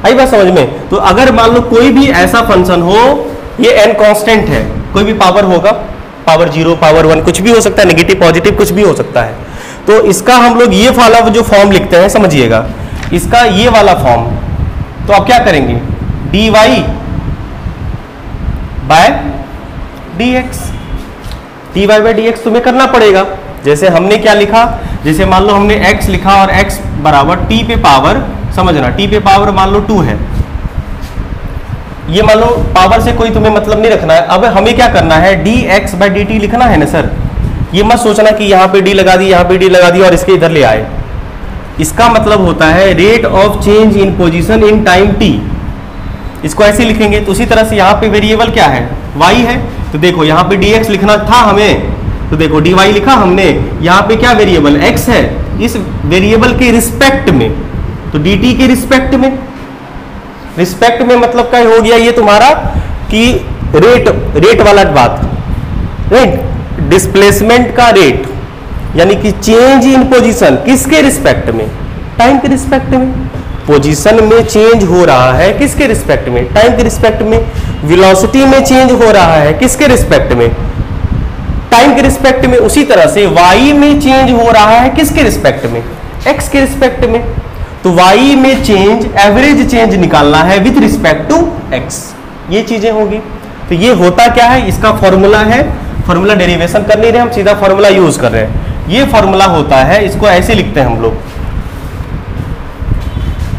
आई बात समझ में। तो अगर मान लो कोई भी ऐसा फंक्शन हो, ये n कांस्टेंट है, कोई भी पावर होगा, पावर 0 पावर 1 कुछ भी हो सकता है, नेगेटिव पॉजिटिव कुछ भी हो सकता है। तो इसका हम लोग ये वाला जो फॉर्म लिखते हैं, समझिएगा इसका ये वाला फॉर्म, तो आप क्या करेंगे, dy/dx, dy/dx तुम्हें करना पड़ेगा। जैसे हमने क्या लिखा, जैसे मान लो हमने x लिखा और x बराबर t पे पावर, समझना t पे पावर मान लो 2 है, ये मान लो पावर से कोई तुम्हें मतलब नहीं रखना है। अब हमें क्या करना है, dx/dt लिखना है ना सर। ये मत सोचना कि यहाँ पे d लगा दी, यहाँ पे d लगा दी और इसके इधर ले आए। इसका मतलब होता है rate of change in position in time t, इसको ऐसे लिखेंगे। तो उसी तरह से यहाँ पे वेरिएबल क्या है, y है, तो देखो यहाँ पे dx लिखना था हमें, तो देखो dy लिखा हमने, यहाँ पे क्या वेरिएबल x है, इस वेरिएबल के रिस्पेक्ट में, तो dt के रिस्पेक्ट में, रिस्पेक्ट में मतलब क्या हो गया ये तुम्हारा कि रेट वाला बात, राइट, डिस्प्लेसमेंट का रेट, यानी कि चेंज इन पोजीशन किसके रिस्पेक्ट में, टाइम के रिस्पेक्ट में। पोजीशन में चेंज हो रहा है किसके रिस्पेक्ट में, टाइम के रिस्पेक्ट में। वेलोसिटी में चेंज हो रहा है किसके रिस्पेक्ट में, टाइम के रिस्पेक्ट में। उसी तरह से y में चेंज हो रहा है किसके रिस्पेक्ट में, x के रिस्पेक्ट में। तो y में चेंज, एवरेज चेंज निकालना है विथ रिस्पेक्ट टू x, ये चीजें होगी। तो ये होता क्या है, इसका फॉर्मूला है, फॉर्मूला डेरिवेशन कर नहीं रहे हम, सीधा फॉर्मूला यूज कर रहे हैं। ये फॉर्मूला होता है, इसको ऐसे लिखते हैं हम लोग,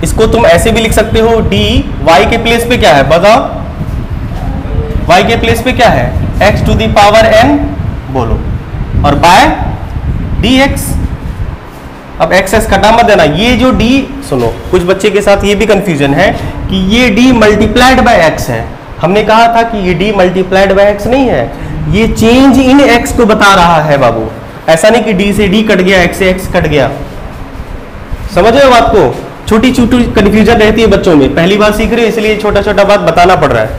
इसको तुम ऐसे भी लिख सकते हो, डी y के प्लेस पे क्या है बताओ, y के प्लेस पे क्या है, x⁴n बोलो, और बाय dx। अब एक्स कटा मत देना, ये जो d, सुनो कुछ बच्चे के साथ ये भी कंफ्यूजन है कि ये d मल्टीप्लाइड बाय x है। हमने कहा था कि ये d मल्टीप्लाइड बाय x नहीं है, ये चेंज इन x को बता रहा है बाबू। ऐसा नहीं कि d से d कट गया, x से x कट गया। समझ रहे हो बात को? छोटी छोटी कंफ्यूजन रहती है बच्चों में, पहली बार सीख रहे हो इसलिए छोटा छोटा बात बताना पड़ रहा है।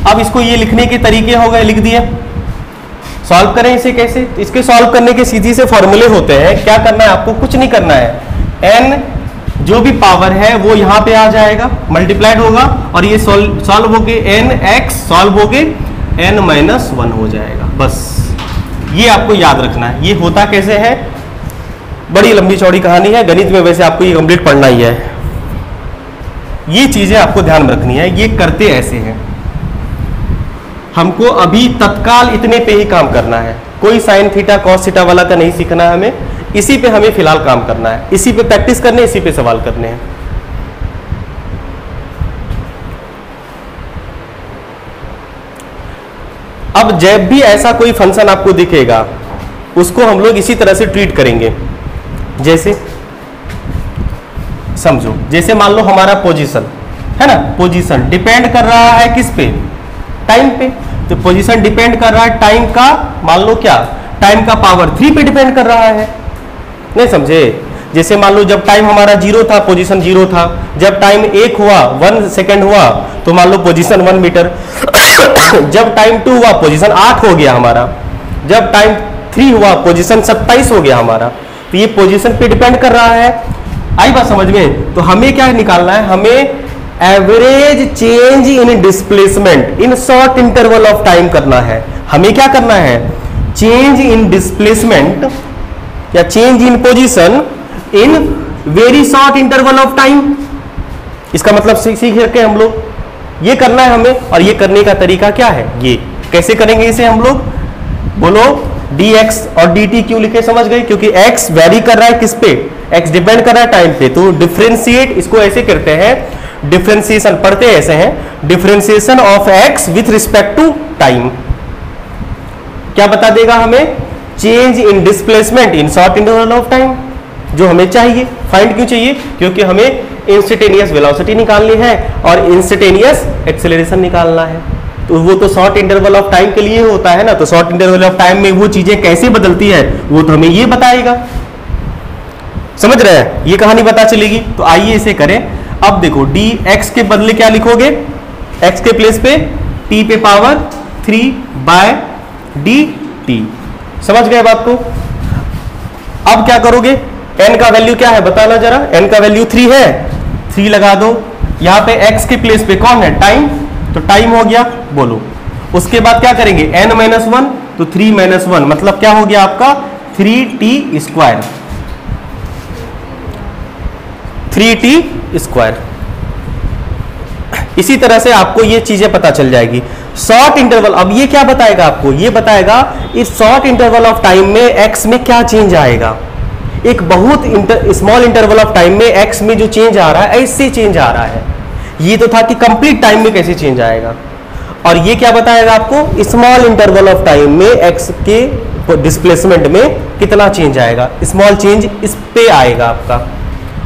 अब इसको ये लिखने के तरीके हो गए, लिख दिए। सॉल्व करें इसे कैसे? इसके सॉल्व करने के सीधी से फॉर्मूले होते हैं। क्या करना है आपको? कुछ नहीं करना है। n जो भी पावर है वो यहाँ पे आ जाएगा, मल्टीप्लाइड होगा, और ये सॉल्व होके n x सॉल्व होके n माइनस 1 हो जाएगा। बस ये आपको याद रखना है। ये होता कैसे है? बड़ी लंबी चौड़ी कहानी है, गणित में वैसे आपको ये कंप्लीट पढ़ना ही है। ये चीजें आपको ध्यान में रखनी है। ये करते ऐसे हैं, हमको अभी तत्काल इतने पे ही काम करना है। कोई साइन थीटा कॉस थीटा वाला का नहीं सीखना है हमें। इसी पे हमें फिलहाल काम करना है, इसी पे प्रैक्टिस करने, इसी पे सवाल करने हैं। अब जब भी ऐसा कोई फंक्शन आपको दिखेगा उसको हम लोग इसी तरह से ट्रीट करेंगे। जैसे समझो, जैसे मान लो हमारा पोजीशन है ना, पोजीशन डिपेंड कर रहा है किस पे? टाइम पे। तो पोजीशन डिपेंड कर रहा है टाइम का, मान लो क्या, टाइम का पावर 3 पे डिपेंड कर रहा है। नहीं समझे? जैसे मान लो जब टाइम हमारा 0 था, पोजीशन 0 था। जब टाइम 1 हुआ, 1 सेकेंड हुआ, तो मान लो पोजीशन 1 मीटर। जब टाइम 2 हुआ, पोजीशन 8 हो गया हमारा। जब टाइम 3 हुआ, पोजीशन 27 हो गया हमारा। तो ये पोजीशन पे डिपेंड कर रहा है। आई बात समझ में? तो हमें क्या निकालना है? हमें average change in displacement in short interval of time करना है। हमें क्या करना है? चेंज इन डिस्प्लेसमेंट या change in position in very short interval of time. इसका मतलब सीख रखे हम लोग, ये करना है हमें। और ये करने का तरीका क्या है? ये कैसे करेंगे इसे हम लोग? बोलो। dx और dt क्यों लिखे? समझ गए? क्योंकि x वेरी कर रहा है किस पे? x डिपेंड कर रहा है टाइम पे। तो डिफरेंशिएट इसको ऐसे करते हैं, डिफरेंशिएशन पढ़ते ऐसे हैं, differentiation of x with respect to time. क्या बता देगा हमें? Change in displacement in short interval of time, जो हमें चाहिए। फाइंड क्यों चाहिए? क्योंकि हमें इंस्टेंटेनियस वेलोसिटी निकालनी है और इंस्टेंटेनियस एक्सेलरेशन निकालना है। तो वो तो शॉर्ट इंटरवल ऑफ टाइम के लिए होता है ना। तो शॉर्ट इंटरवल ऑफ टाइम में वो चीजें कैसे बदलती है वो तो हमें ये बताएगा। समझ रहे हैं? ये कहानी पता चलेगी। तो आइए इसे करें। अब देखो, dx के बदले क्या लिखोगे? x के प्लेस पे t पे पावर 3 बाय dt। समझ गए बात को? अब क्या करोगे? n का वैल्यू क्या है बताना जरा। n का वैल्यू 3 है, 3 लगा दो। यहां पे x के प्लेस पे कौन है? टाइम। तो टाइम हो गया। बोलो उसके बाद क्या करेंगे? n माइनस 1, तो 3 माइनस 1 मतलब क्या हो गया आपका? 3t square. 3t square. इसी तरह से आपको ये चीजें पता चल जाएगी। शॉर्ट इंटरवल, अब ये क्या बताएगा आपको? ये बताएगा इस शॉर्ट इंटरवल ऑफ टाइम में x में क्या चेंज आएगा। एक बहुत स्मॉल इंटरवल ऑफ टाइम में x में जो चेंज आ रहा है ऐसे चेंज आ रहा है। ये तो था कि कंप्लीट टाइम में कैसे चेंज आएगा। और ये क्या बताएगा आपको? स्मॉल इंटरवल ऑफ टाइम में x के डिस्प्लेसमेंट में कितना चेंज आएगा। स्मॉल चेंज इस पे आएगा आपका,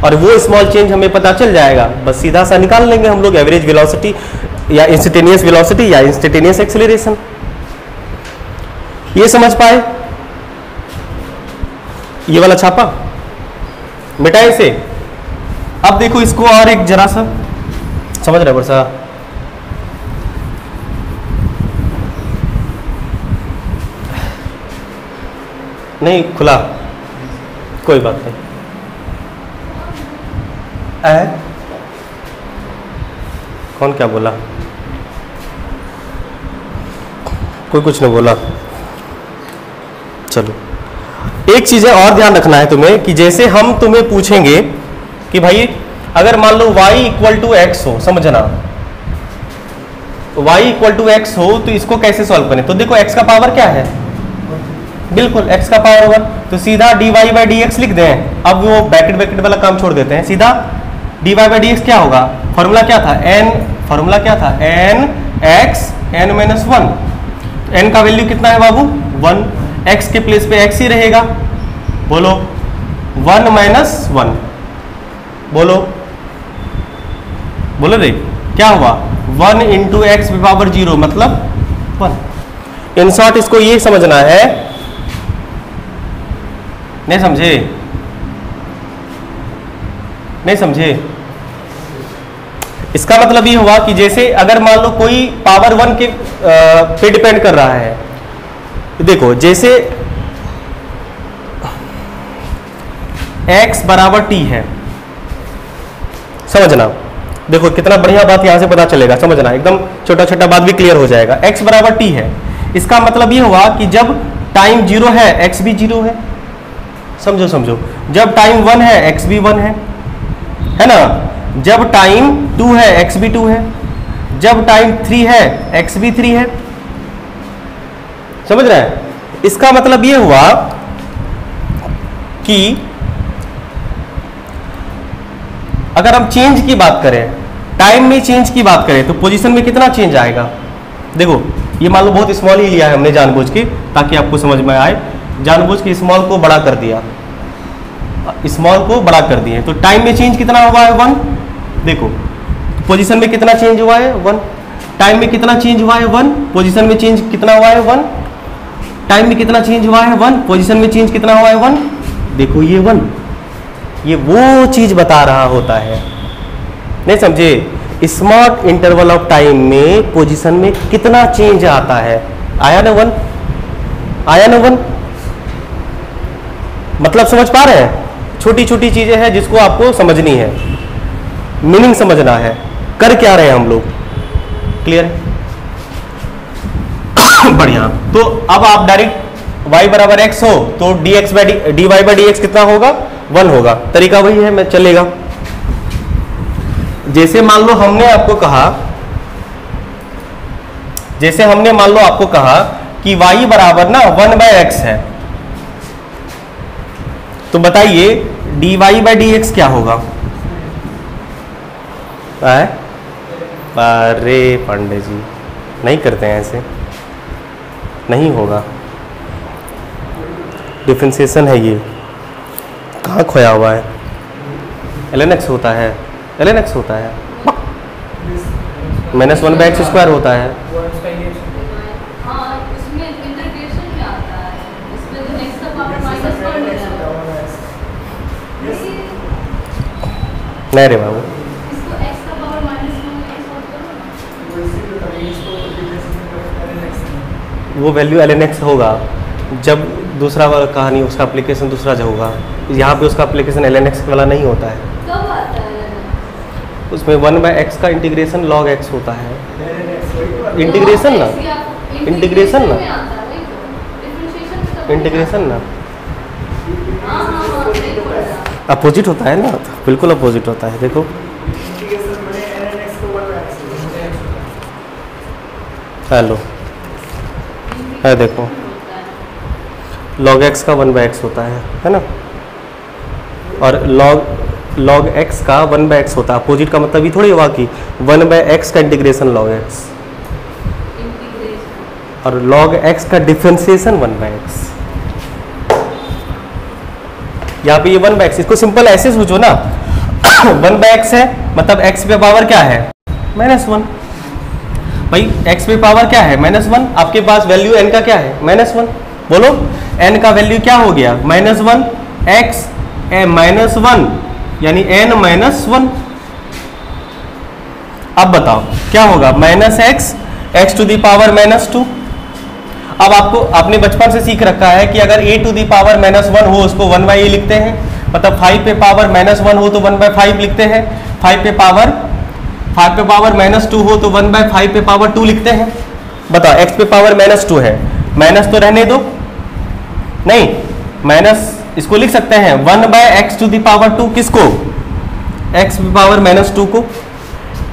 और वो स्मॉल चेंज हमें पता चल जाएगा। बस सीधा सा निकाल लेंगे हम लोग एवरेज वेलोसिटी या इंस्टेंटेनियस वेलोसिटी या इंस्टेंटेनियस एक्सेलरेशन। ये समझ पाए? ये वाला छापा मिटाए इसे। अब देखो इसको और एक जरा सा समझ रहे बरसा। नहीं खुला, कोई बात नहीं। कौन क्या बोला? कोई कुछ नहीं बोला। चलो, एक चीज और ध्यान रखना है तुम्हें कि जैसे हम तुम्हें पूछेंगे कि भाई अगर मान लो y इक्वल टू एक्स हो, समझना, y इक्वल टू एक्स हो तो इसको कैसे सॉल्व करें? तो देखो x का पावर क्या है? बिल्कुल x का पावर 1, तो सीधा dy बाई डी एक्स लिख दें। अब वो ब्रैकेट ब्रैकेट वाला काम छोड़ देते हैं, सीधा dy बाई डी एक्स क्या होगा? फॉर्मूला क्या था? फॉर्मूला क्या था? n x n minus 1। n का वैल्यू कितना है बाबू? 1। x के प्लेस पे x ही रहेगा। बोलो 1 माइनस 1। बोलो बोलो रे क्या हुआ 1 इंटू एक्स पावर 0 मतलब 1। इन शॉर्ट इसको ये समझना है, नहीं समझे? नहीं समझे? इसका मतलब ये हुआ कि जैसे अगर मान लो कोई पावर 1 के पे डिपेंड कर रहा है, देखो जैसे x बराबर t है, समझना, देखो कितना बढ़िया बात यहां से पता चलेगा, समझना, एकदम छोटा छोटा बात भी क्लियर हो जाएगा। x बराबर t है, इसका मतलब ये हुआ कि जब टाइम 0 है x भी 0 है, समझो समझो, जब टाइम 1 है x भी 1 है ना, जब टाइम 2 है x भी 2 है, जब टाइम 3 है x भी 3 है, समझ रहे हैं? इसका मतलब ये हुआ कि अगर हम चेंज की बात करें, टाइम में चेंज की बात करें, तो पोजीशन में कितना चेंज आएगा? देखो ये मान लो बहुत स्मॉल ही लिया है हमने जानबूझ के, ताकि आपको समझ में आए, जानबूझ के स्मॉल को बड़ा कर दिया, स्मॉल को बड़ा कर दिए, तो टाइम में चेंज कितना हुआ है 1। देखो पोजीशन में कितना चेंज हुआ है 1, टाइम में कितना चेंज हुआ है 1, पोजीशन में चेंज कितना हुआ है 1, टाइम में कितना चेंज हुआ है 1, पोजीशन में चेंज कितना हुआ है 1। देखो ये 1, ये वो चीज बता रहा होता है, नहीं समझे? स्मॉल इंटरवल ऑफ टाइम में पोजीशन में कितना चेंज आता है, आया ना 1, आया ना 1? मतलब समझ पा रहे हैं? छोटी छोटी चीजें हैं जिसको आपको समझनी है, मीनिंग समझना है, कर क्या रहे हैं हम लोग, क्लियर है? बढ़िया। तो अब आप डायरेक्ट y बराबर x हो तो dy बाई डी एक्स कितना होगा 1 होगा, तरीका वही है, मैं चलेगा। जैसे मान लो हमने आपको कहा, जैसे हमने मान लो आपको कहा कि y बराबर ना 1 बाई एक्स है, तो बताइए dy बाई डी एक्स क्या होगा? अरे पांडे जी नहीं करते हैं ऐसे, नहीं होगा, डिफरेंशिएशन है ये, कहाँ खोया हुआ है? ln x होता है, ln x होता है, -1 बाई एक्स स्क्वायर होता है। नहीं रे बाबू, वो वैल्यू ln x होगा जब दूसरा वाला कहानी, उसका एप्लीकेशन दूसरा जो होगा, यहाँ पे उसका एप्लीकेशन ln x वाला नहीं होता है, कब आता है? उसमें 1 बाई एक्स का इंटीग्रेशन log x होता है, इंटीग्रेशन ना, इंटीग्रेशन ना, इंटीग्रेशन ना, अपोजिट होता है ना, बिल्कुल अपोजिट होता है। देखो हेलो है, देखो log x का 1 बाई एक्स होता है ना, और log x का 1 बाई एक्स होता है, अपोजिट का मतलब ये थोड़ी हुआ कि 1 बाई एक्स का इंटीग्रेशन log x और log x का डिफरेंशिएशन 1 बाई एक्स। यहाँ पे ये 1 बाई एक्स, इसको सिंपल ऐसे सोचो ना 1 बाई एक्स है मतलब x पे पावर क्या है -1, भाई x पे पावर क्या है -1, आपके पास वैल्यू n का क्या है -1, बोलो n का वैल्यू क्या हो गया -1, x -1 यानी n -1। अब बताओ क्या होगा -x टू दी पावर -2। अब आपको आपने बचपन से सीख रखा है कि अगर a टू दी पावर -1 हो उसको 1 बाई a लिखते हैं, मतलब 5 पे पावर -1 हो तो 1 बाई 5 लिखते हैं, 5 पे पावर -2 हो तो 1 बाई 5 पे पावर 2 लिखते हैं। बताओ x पे पावर -2 है, माइनस तो रहने दो, नहीं माइनस इसको लिख सकते हैं 1 by X to the power 2, किसको x पे पावर -2 को,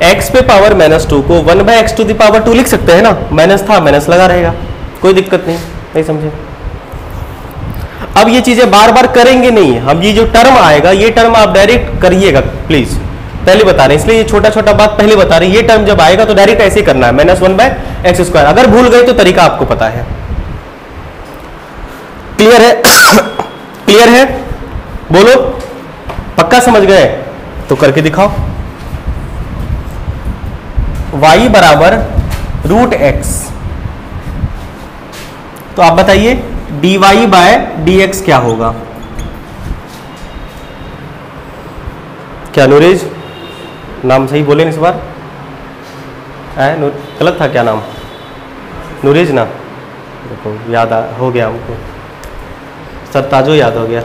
x पे पावर -2 को 1 by X to the power 2 लिख सकते हैं ना, माइनस था माइनस लगा रहेगा, कोई दिक्कत नहीं समझे। अब ये चीजें बार बार करेंगे नहीं हम, ये जो टर्म आएगा ये टर्म आप डायरेक्ट करिएगा प्लीज, पहले बता रहे हैं इसलिए ये छोटा छोटा बात पहले बता रहे हैं, ये टर्म जब आएगा तो डायरेक्ट ऐसे ही करना है -1 बाय एक्स स्क्वायर, अगर भूल गए तो तरीका आपको पता है। क्लियर है? क्लियर है? बोलो पक्का समझ गए तो करके दिखाओ। y बराबर रूट एक्स। तो आप बताइए dy बाय dx क्या होगा? क्या नूरेज, नाम सही बोले इस बार? गलत था क्या नाम? नूरेज ना, देखो याद हो गया हमको, सरताजो याद हो गया,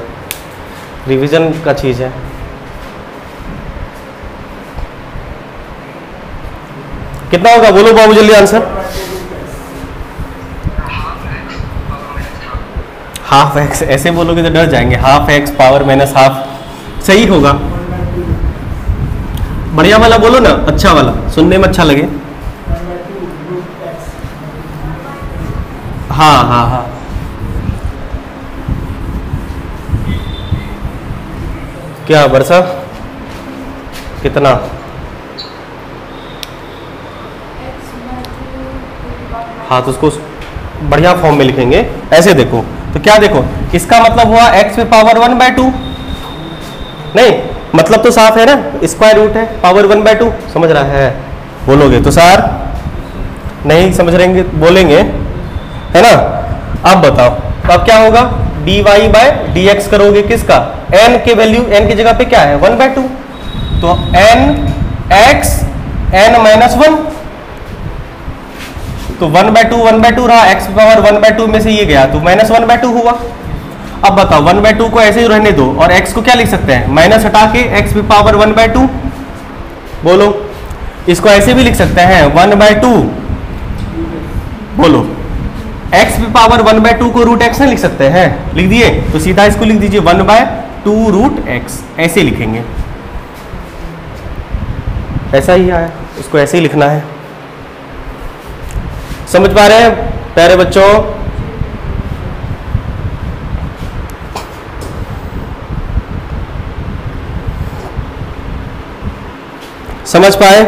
रिवीजन का चीज़ है। कितना होगा बोलो बाबू जल्दी आंसर। हाफ एक्स, ऐसे बोलोगे तो डर जाएंगे। Half x power minus half सही होगा। बढ़िया वाला बोलो ना, अच्छा वाला, सुनने में अच्छा लगे। हाँ हाँ हाँ, क्या वर्षा कितना? हाँ तो उसको बढ़िया फॉर्म में लिखेंगे। ऐसे देखो तो क्या देखो, इसका मतलब हुआ x पे पावर 1/2। नहीं मतलब तो साफ है ना, स्क्वायर रूट है, पावर 1/2। समझ रहा है? बोलोगे तो सर नहीं समझ रहेंगे, बोलेंगे है ना। अब बताओ तो अब क्या होगा, dy बाय dx करोगे किसका, n के वैल्यू, n की जगह पे क्या है 1/2, तो n x n माइनस 1, तो 1/2 रहा, x पावर 1/2 में से ये गया तो माइनस 1/2 हुआ। अब बताओ 1/2 को ऐसे ही रहने दो और x को क्या लिख सकते हैं, माइनस हटा के x पे पावर 1/2। बोलो, इसको ऐसे भी लिख सकते हैं 1/2। बोलो, x पे पावर 1/2 को रूट x नहीं लिख सकते हैं? लिख दिए, तो सीधा इसको लिख दीजिए 1/2 रूट x, ऐसे लिखेंगे। ऐसा ही आया, इसको ऐसे ही लिखना है। समझ पा रहे हैं प्यारे बच्चों? समझ पाए?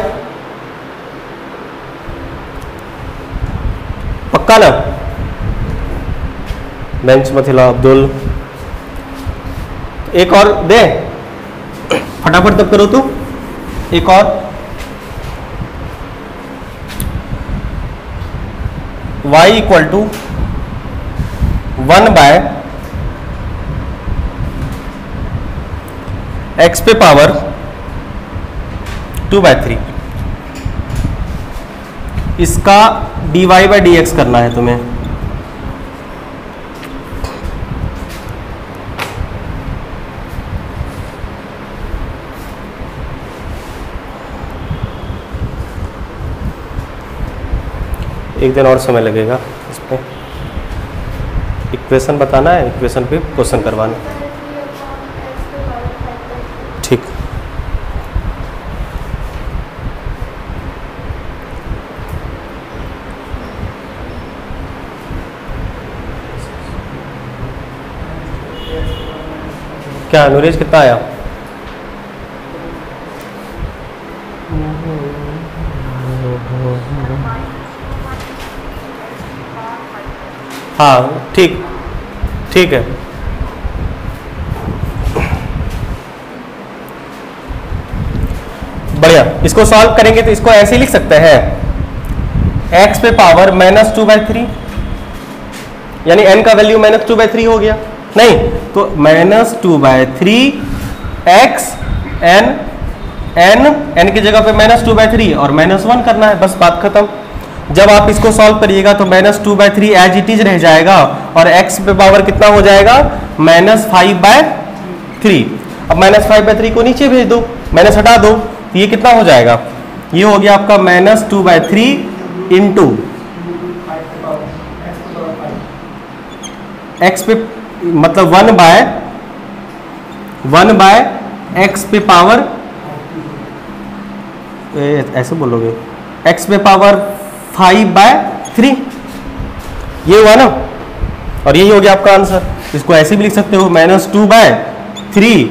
पक्का ना? बेंच मथिला अब्दुल, एक और दे, फटाफट तब करो तो एक और। y इक्वल टू 1/x पे पावर 2/3, इसका dy बाई dx करना है तुम्हें। एक दिन और समय लगेगा इस पे, इक्वेशन बताना है, इक्वेशन पे क्वेश्चन करवाना। ठीक, क्या नूरेज कितना आया? हाँ ठीक, ठीक है। बढ़िया, इसको सॉल्व करेंगे तो इसको ऐसे लिख सकते हैं, x पे पावर -2/3, यानी n का वैल्यू -2/3 हो गया। नहीं तो -2/3 x n, n की जगह पे -2/3 और -1 करना है, बस बात खत्म। जब आप इसको सॉल्व करिएगा तो -2/3 एज इट इज रह जाएगा और x पे पावर कितना हो जाएगा, -5/3। अब -5/3 को नीचे भेज दो, माइनस हटा दो, तो ये कितना हो जाएगा, ये हो गया आपका -2/3 इंटू x पे मतलब 1/x पे पावर, ऐसे बोलोगे x पे पावर 5/3, ये हुआ ना, और यही हो गया आपका आंसर। इसको ऐसे भी लिख सकते हो -2/3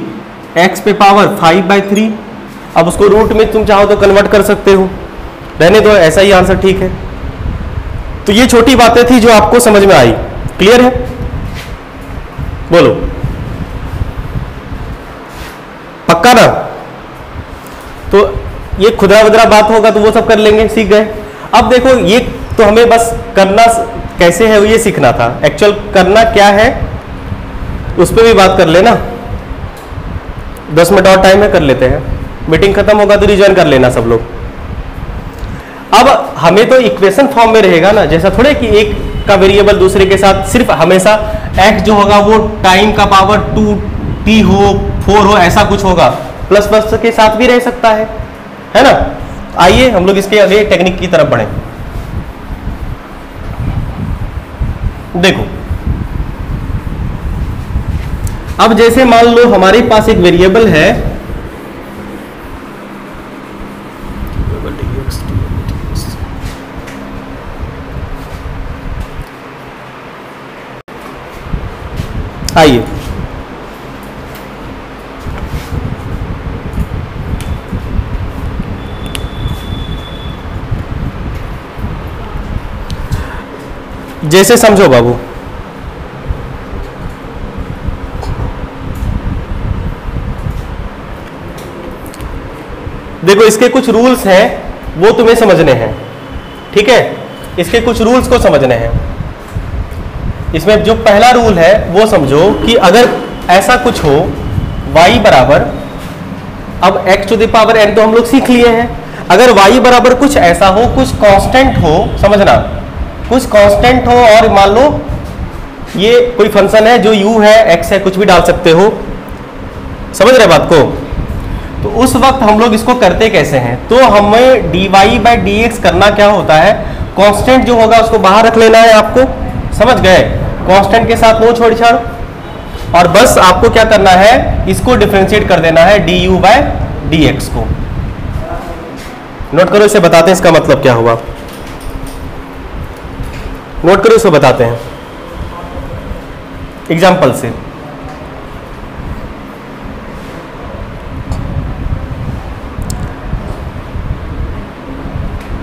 x पे पावर 5/3। अब उसको रूट में तुम चाहो तो कन्वर्ट कर सकते हो, रहने दो, ऐसा ही आंसर ठीक है। तो ये छोटी बातें थी जो आपको समझ में आई, क्लियर है? बोलो पक्का ना? तो ये खुदरा बुदरा बात होगा तो वो सब कर लेंगे, सीख गए। अब देखो ये तो हमें बस करना कैसे है ये सीखना था, एक्चुअल करना क्या है उस पर भी बात कर लेना। 10 मिनट और टाइम है, कर लेते हैं, मीटिंग खत्म होगा तो रिज्वाइन कर लेना सब लोग। अब हमें तो इक्वेशन फॉर्म में रहेगा ना, जैसा थोड़े कि एक का वेरिएबल दूसरे के साथ सिर्फ हमेशा x जो होगा वो टाइम का पावर 2t हो 4 हो ऐसा कुछ होगा, प्लस प्लस के साथ भी रह सकता है ना। आइए हम लोग इसके अगले टेक्निक की तरफ बढ़ें। देखो अब जैसे मान लो हमारे पास एक वेरिएबल है आइए जैसे समझो बाबू, देखो इसके कुछ रूल्स हैं वो तुम्हें समझने हैं, ठीक है। इसके कुछ रूल्स को समझने हैं। इसमें जो पहला रूल है वो समझो कि अगर ऐसा कुछ हो y बराबर, अब x to the power n तो हम लोग सीख लिए हैं, अगर y बराबर कुछ ऐसा हो, कुछ कांस्टेंट हो, समझना कुछ कांस्टेंट हो, और मान लो ये कोई फंक्शन है जो u है x है, कुछ भी डाल सकते हो, समझ रहे बात को। तो उस वक्त हम लोग इसको करते कैसे हैं, तो हमें dy बाई डी एक्स करना क्या होता है, कांस्टेंट जो होगा उसको बाहर रख लेना है आपको, समझ गए, कांस्टेंट के साथ नो छोड़-छाड़, और बस आपको क्या करना है इसको डिफरेंशिएट कर देना है du बाय डी एक्स को। नोट करो, इसे बताते हैं इसका मतलब क्या हुआ, नोट करो इसको बताते हैं एग्जाम्पल से।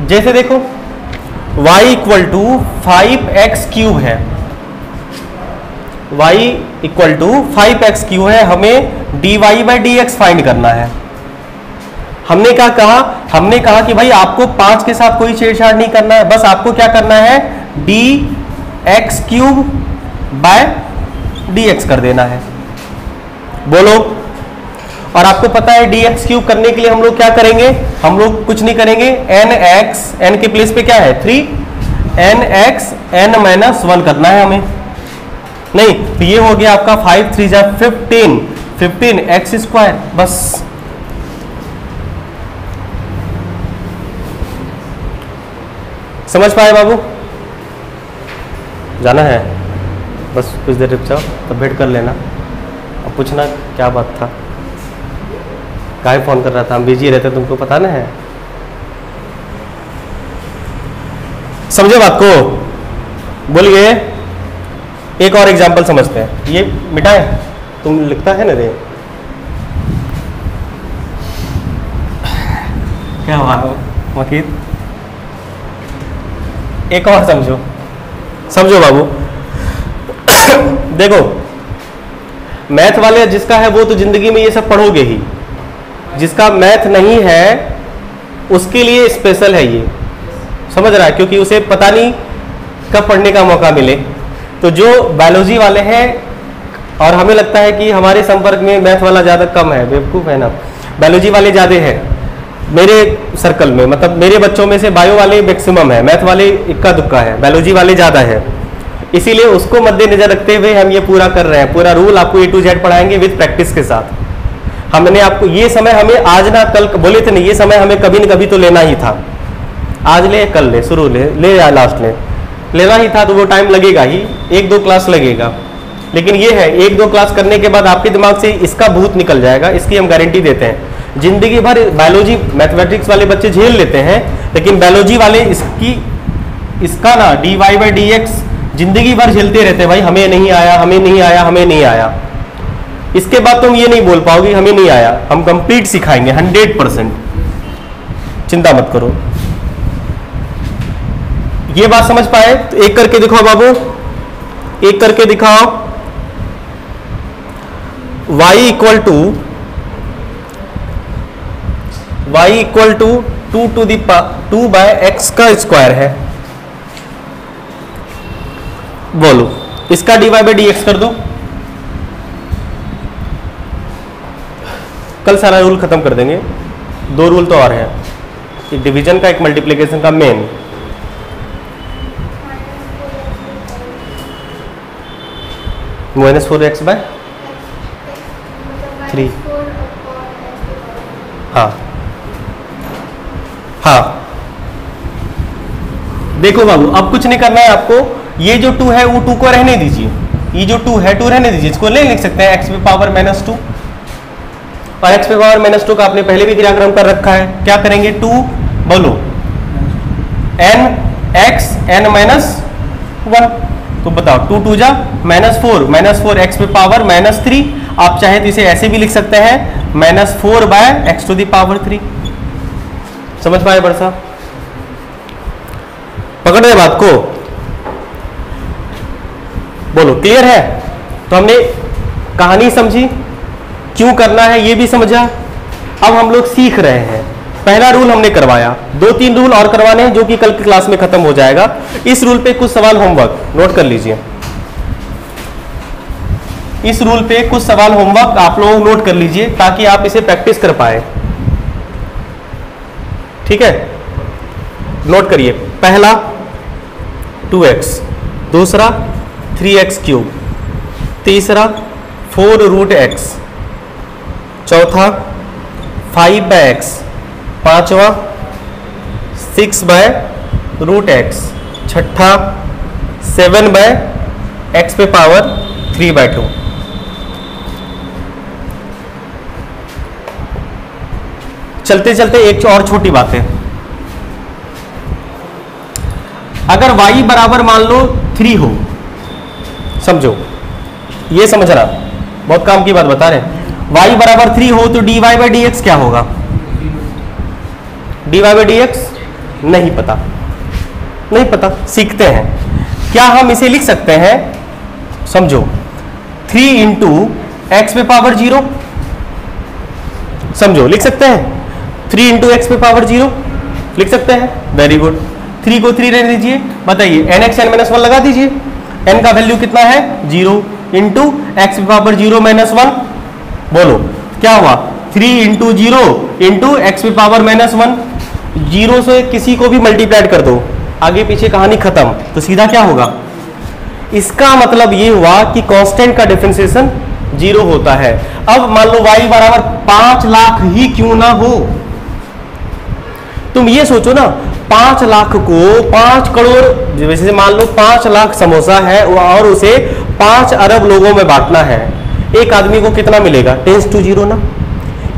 जैसे देखो y equal to 5x cube है, y equal to 5x cube है, हमें dy by D X find करना है। हमने क्या कहा, हमने कहा कि भाई आपको 5 के साथ कोई छेड़छाड़ नहीं करना है, बस आपको क्या करना है dx क्यूब बाय dx कर देना है, बोलो। और आपको पता है dx क्यूब करने के लिए हम लोग क्या करेंगे, हम लोग कुछ नहीं करेंगे, nx, n के प्लेस पे क्या है 3, nx n माइनस 1 करना है हमें, नहीं तो ये हो गया आपका 5 3 जा 15, 15 x स्क्वायर, बस। समझ पाए बाबू, जाना है बस कुछ देर रुक जाओ तब भेंट कर लेना, अब पूछना क्या बात था, काहे फोन कर रहा था, हम बिजी रहते तुमको पता ना है। समझे बात को, बोलिए। एक और एग्जांपल समझते हैं, ये मिटाए तुम लिखता है ना रे, क्या हुआ वकील, एक और समझो, समझो बाबू। देखो मैथ वाले जिसका है वो तो जिंदगी में ये सब पढ़ोगे ही, जिसका मैथ नहीं है उसके लिए स्पेशल है ये, समझ रहा है, क्योंकि उसे पता नहीं कब पढ़ने का मौका मिले। तो जो बायोलॉजी वाले हैं, और हमें लगता है कि हमारे संपर्क में मैथ वाला ज़्यादा कम है, बेवकूफ़ है ना, बायोलॉजी वाले ज़्यादा हैं मेरे सर्कल में, मतलब मेरे बच्चों में से बायो वाले मैक्सिमम है, मैथ वाले इक्का दुक्का है, बायोलॉजी वाले ज़्यादा है। इसीलिए उसको मद्देनजर रखते हुए हम ये पूरा कर रहे हैं, पूरा रूल आपको A to Z पढ़ाएंगे विद प्रैक्टिस के साथ। हमने आपको ये समय हमें आज ना कल बोले थे ना, ये समय हमें कभी न कभी तो लेना ही था, आज ले कल ले शुरू ले या लास्ट लेना ही था, तो वो टाइम लगेगा ही, 1-2 क्लास लगेगा, लेकिन ये है 1-2 क्लास करने के बाद आपके दिमाग से इसका भूत निकल जाएगा, इसकी हम गारंटी देते हैं। जिंदगी भर बायोलॉजी मैथमेटिक्स वाले बच्चे झेल लेते हैं, लेकिन बायोलॉजी वाले इसका ना dy बाई डी एक्स जिंदगी भर झेलते रहते हैं, भाई हमें नहीं आया, हमें नहीं आया, हमें नहीं आया। इसके बाद तुम ये नहीं बोल पाओगे हमें नहीं आया, हम कंप्लीट सिखाएंगे 100%, चिंता मत करो। ये बात समझ पाए तो एक करके दिखाओ बाबू, एक करके दिखाओ। y equal to y equal to 2 by x का स्क्वायर है। बोलो इसका dy बाई डी एक्स कर दो, कल सारा रूल खत्म कर देंगे। 2 रूल तो और है, एक डिवीजन का एक मल्टीप्लिकेशन का मेन। -4x bye 3। हाँ हाँ देखो बाबू, अब कुछ नहीं करना है आपको। ये जो 2 है वो 2 को रहने दीजिए, ये जो 2 है 2 रहने दीजिए, इसको नहीं लिख सकते हैं x पे पावर -2, और x पे पावर -2 का आपने पहले भी क्रियाक्रम कर रखा है। क्या करेंगे, 2 बोलो n x n -1, तो बताओ 2 2 जा -4 x पे पावर -3। आप चाहे तो इसे ऐसे भी लिख सकते हैं -4 by x to the power 3। समझ पाए बरसा? पकड़ रहे बात को? बोलो क्लियर है? तो हमने कहानी समझी, क्यों करना है ये भी समझा। अब हम लोग सीख रहे हैं। पहला रूल हमने करवाया, 2-3 रूल और करवाने हैं जो कि कल की क्लास में खत्म हो जाएगा। इस रूल पे कुछ सवाल होमवर्क नोट कर लीजिए, इस रूल पे कुछ सवाल होमवर्क आप लोग नोट कर लीजिए ताकि आप इसे प्रैक्टिस कर पाए। ठीक है, नोट करिए। पहला 2x, दूसरा 3x³, तीसरा 4√x, चौथा 5/x, पांचवा 6/√x, छठा 7/x पे पावर 3/2। चलते चलते एक और छोटी बात है, अगर y बराबर मान लो 3 हो, समझो ये समझना, बहुत काम की बात बता रहे हैं। y बराबर 3 हो तो dy बाई डी एक्स क्या होगा? dy बाई डी एक्स नहीं पता, नहीं पता, सीखते हैं। क्या हम इसे लिख सकते हैं? समझो 3 इंटू एक्स पे पावर 0, समझो लिख सकते हैं 3 इंटू एक्स पे पावर 0 लिख सकते हैं। वेरी गुड, 3 को 3 रहने दीजिए, बताइए nx n-1 लगा दीजिए। n का वैल्यू कितना है? 0 इंटू एक्स पे पावर 0-1, बोलो क्या हुआ? 3 इंटू 0 इंटू एक्स पे पावर -1। 0 से किसी को भी मल्टीप्लाइड कर दो, आगे पीछे कहानी खत्म, तो सीधा क्या होगा? इसका मतलब ये हुआ कि कांस्टेंट का डिफरेंशिएशन 0 होता है। अब मान लो y बराबर 5 लाख ही क्यों ना हो, तुम ये सोचो ना, 5 लाख को 5 करोड़, वैसे मान लो 5 लाख समोसा है और उसे 5 अरब लोगों में बांटना है, एक आदमी को कितना मिलेगा? 10⁻0 ना।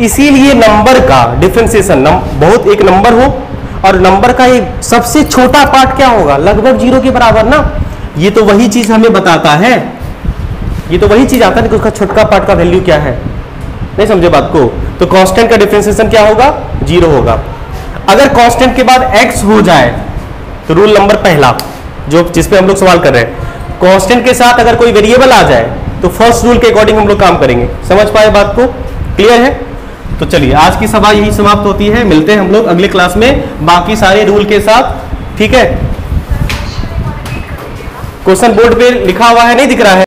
इसीलिए नंबर का डिफरेंशिएशन बहुत एक नंबर हो और नंबर का एक सबसे छोटा पार्ट क्या होगा? लगभग 0 के बराबर ना। ये तो वही चीज हमें बताता है, ये तो वही चीज आता है कि उसका छोटा पार्ट का वैल्यू क्या है। नहीं समझे बात को? तो कांस्टेंट का डिफरेंशिएशन क्या होगा? 0 होगा। अगर कांस्टेंट के बाद x हो जाए तो रूल नंबर पहला जो जिस पे हम लोग सवाल कर रहे हैं, कांस्टेंट के साथ अगर कोई वेरिएबल आ जाए तो फर्स्ट रूल के अकॉर्डिंग हम लोग काम करेंगे। समझ पाए बात को? क्लियर है? तो चलिए आज की सभा यही समाप्त होती है, मिलते हैं हम लोग अगले क्लास में बाकी सारे रूल के साथ। ठीक है, क्वेश्चन बोर्ड पे लिखा हुआ है, नहीं दिख रहा है?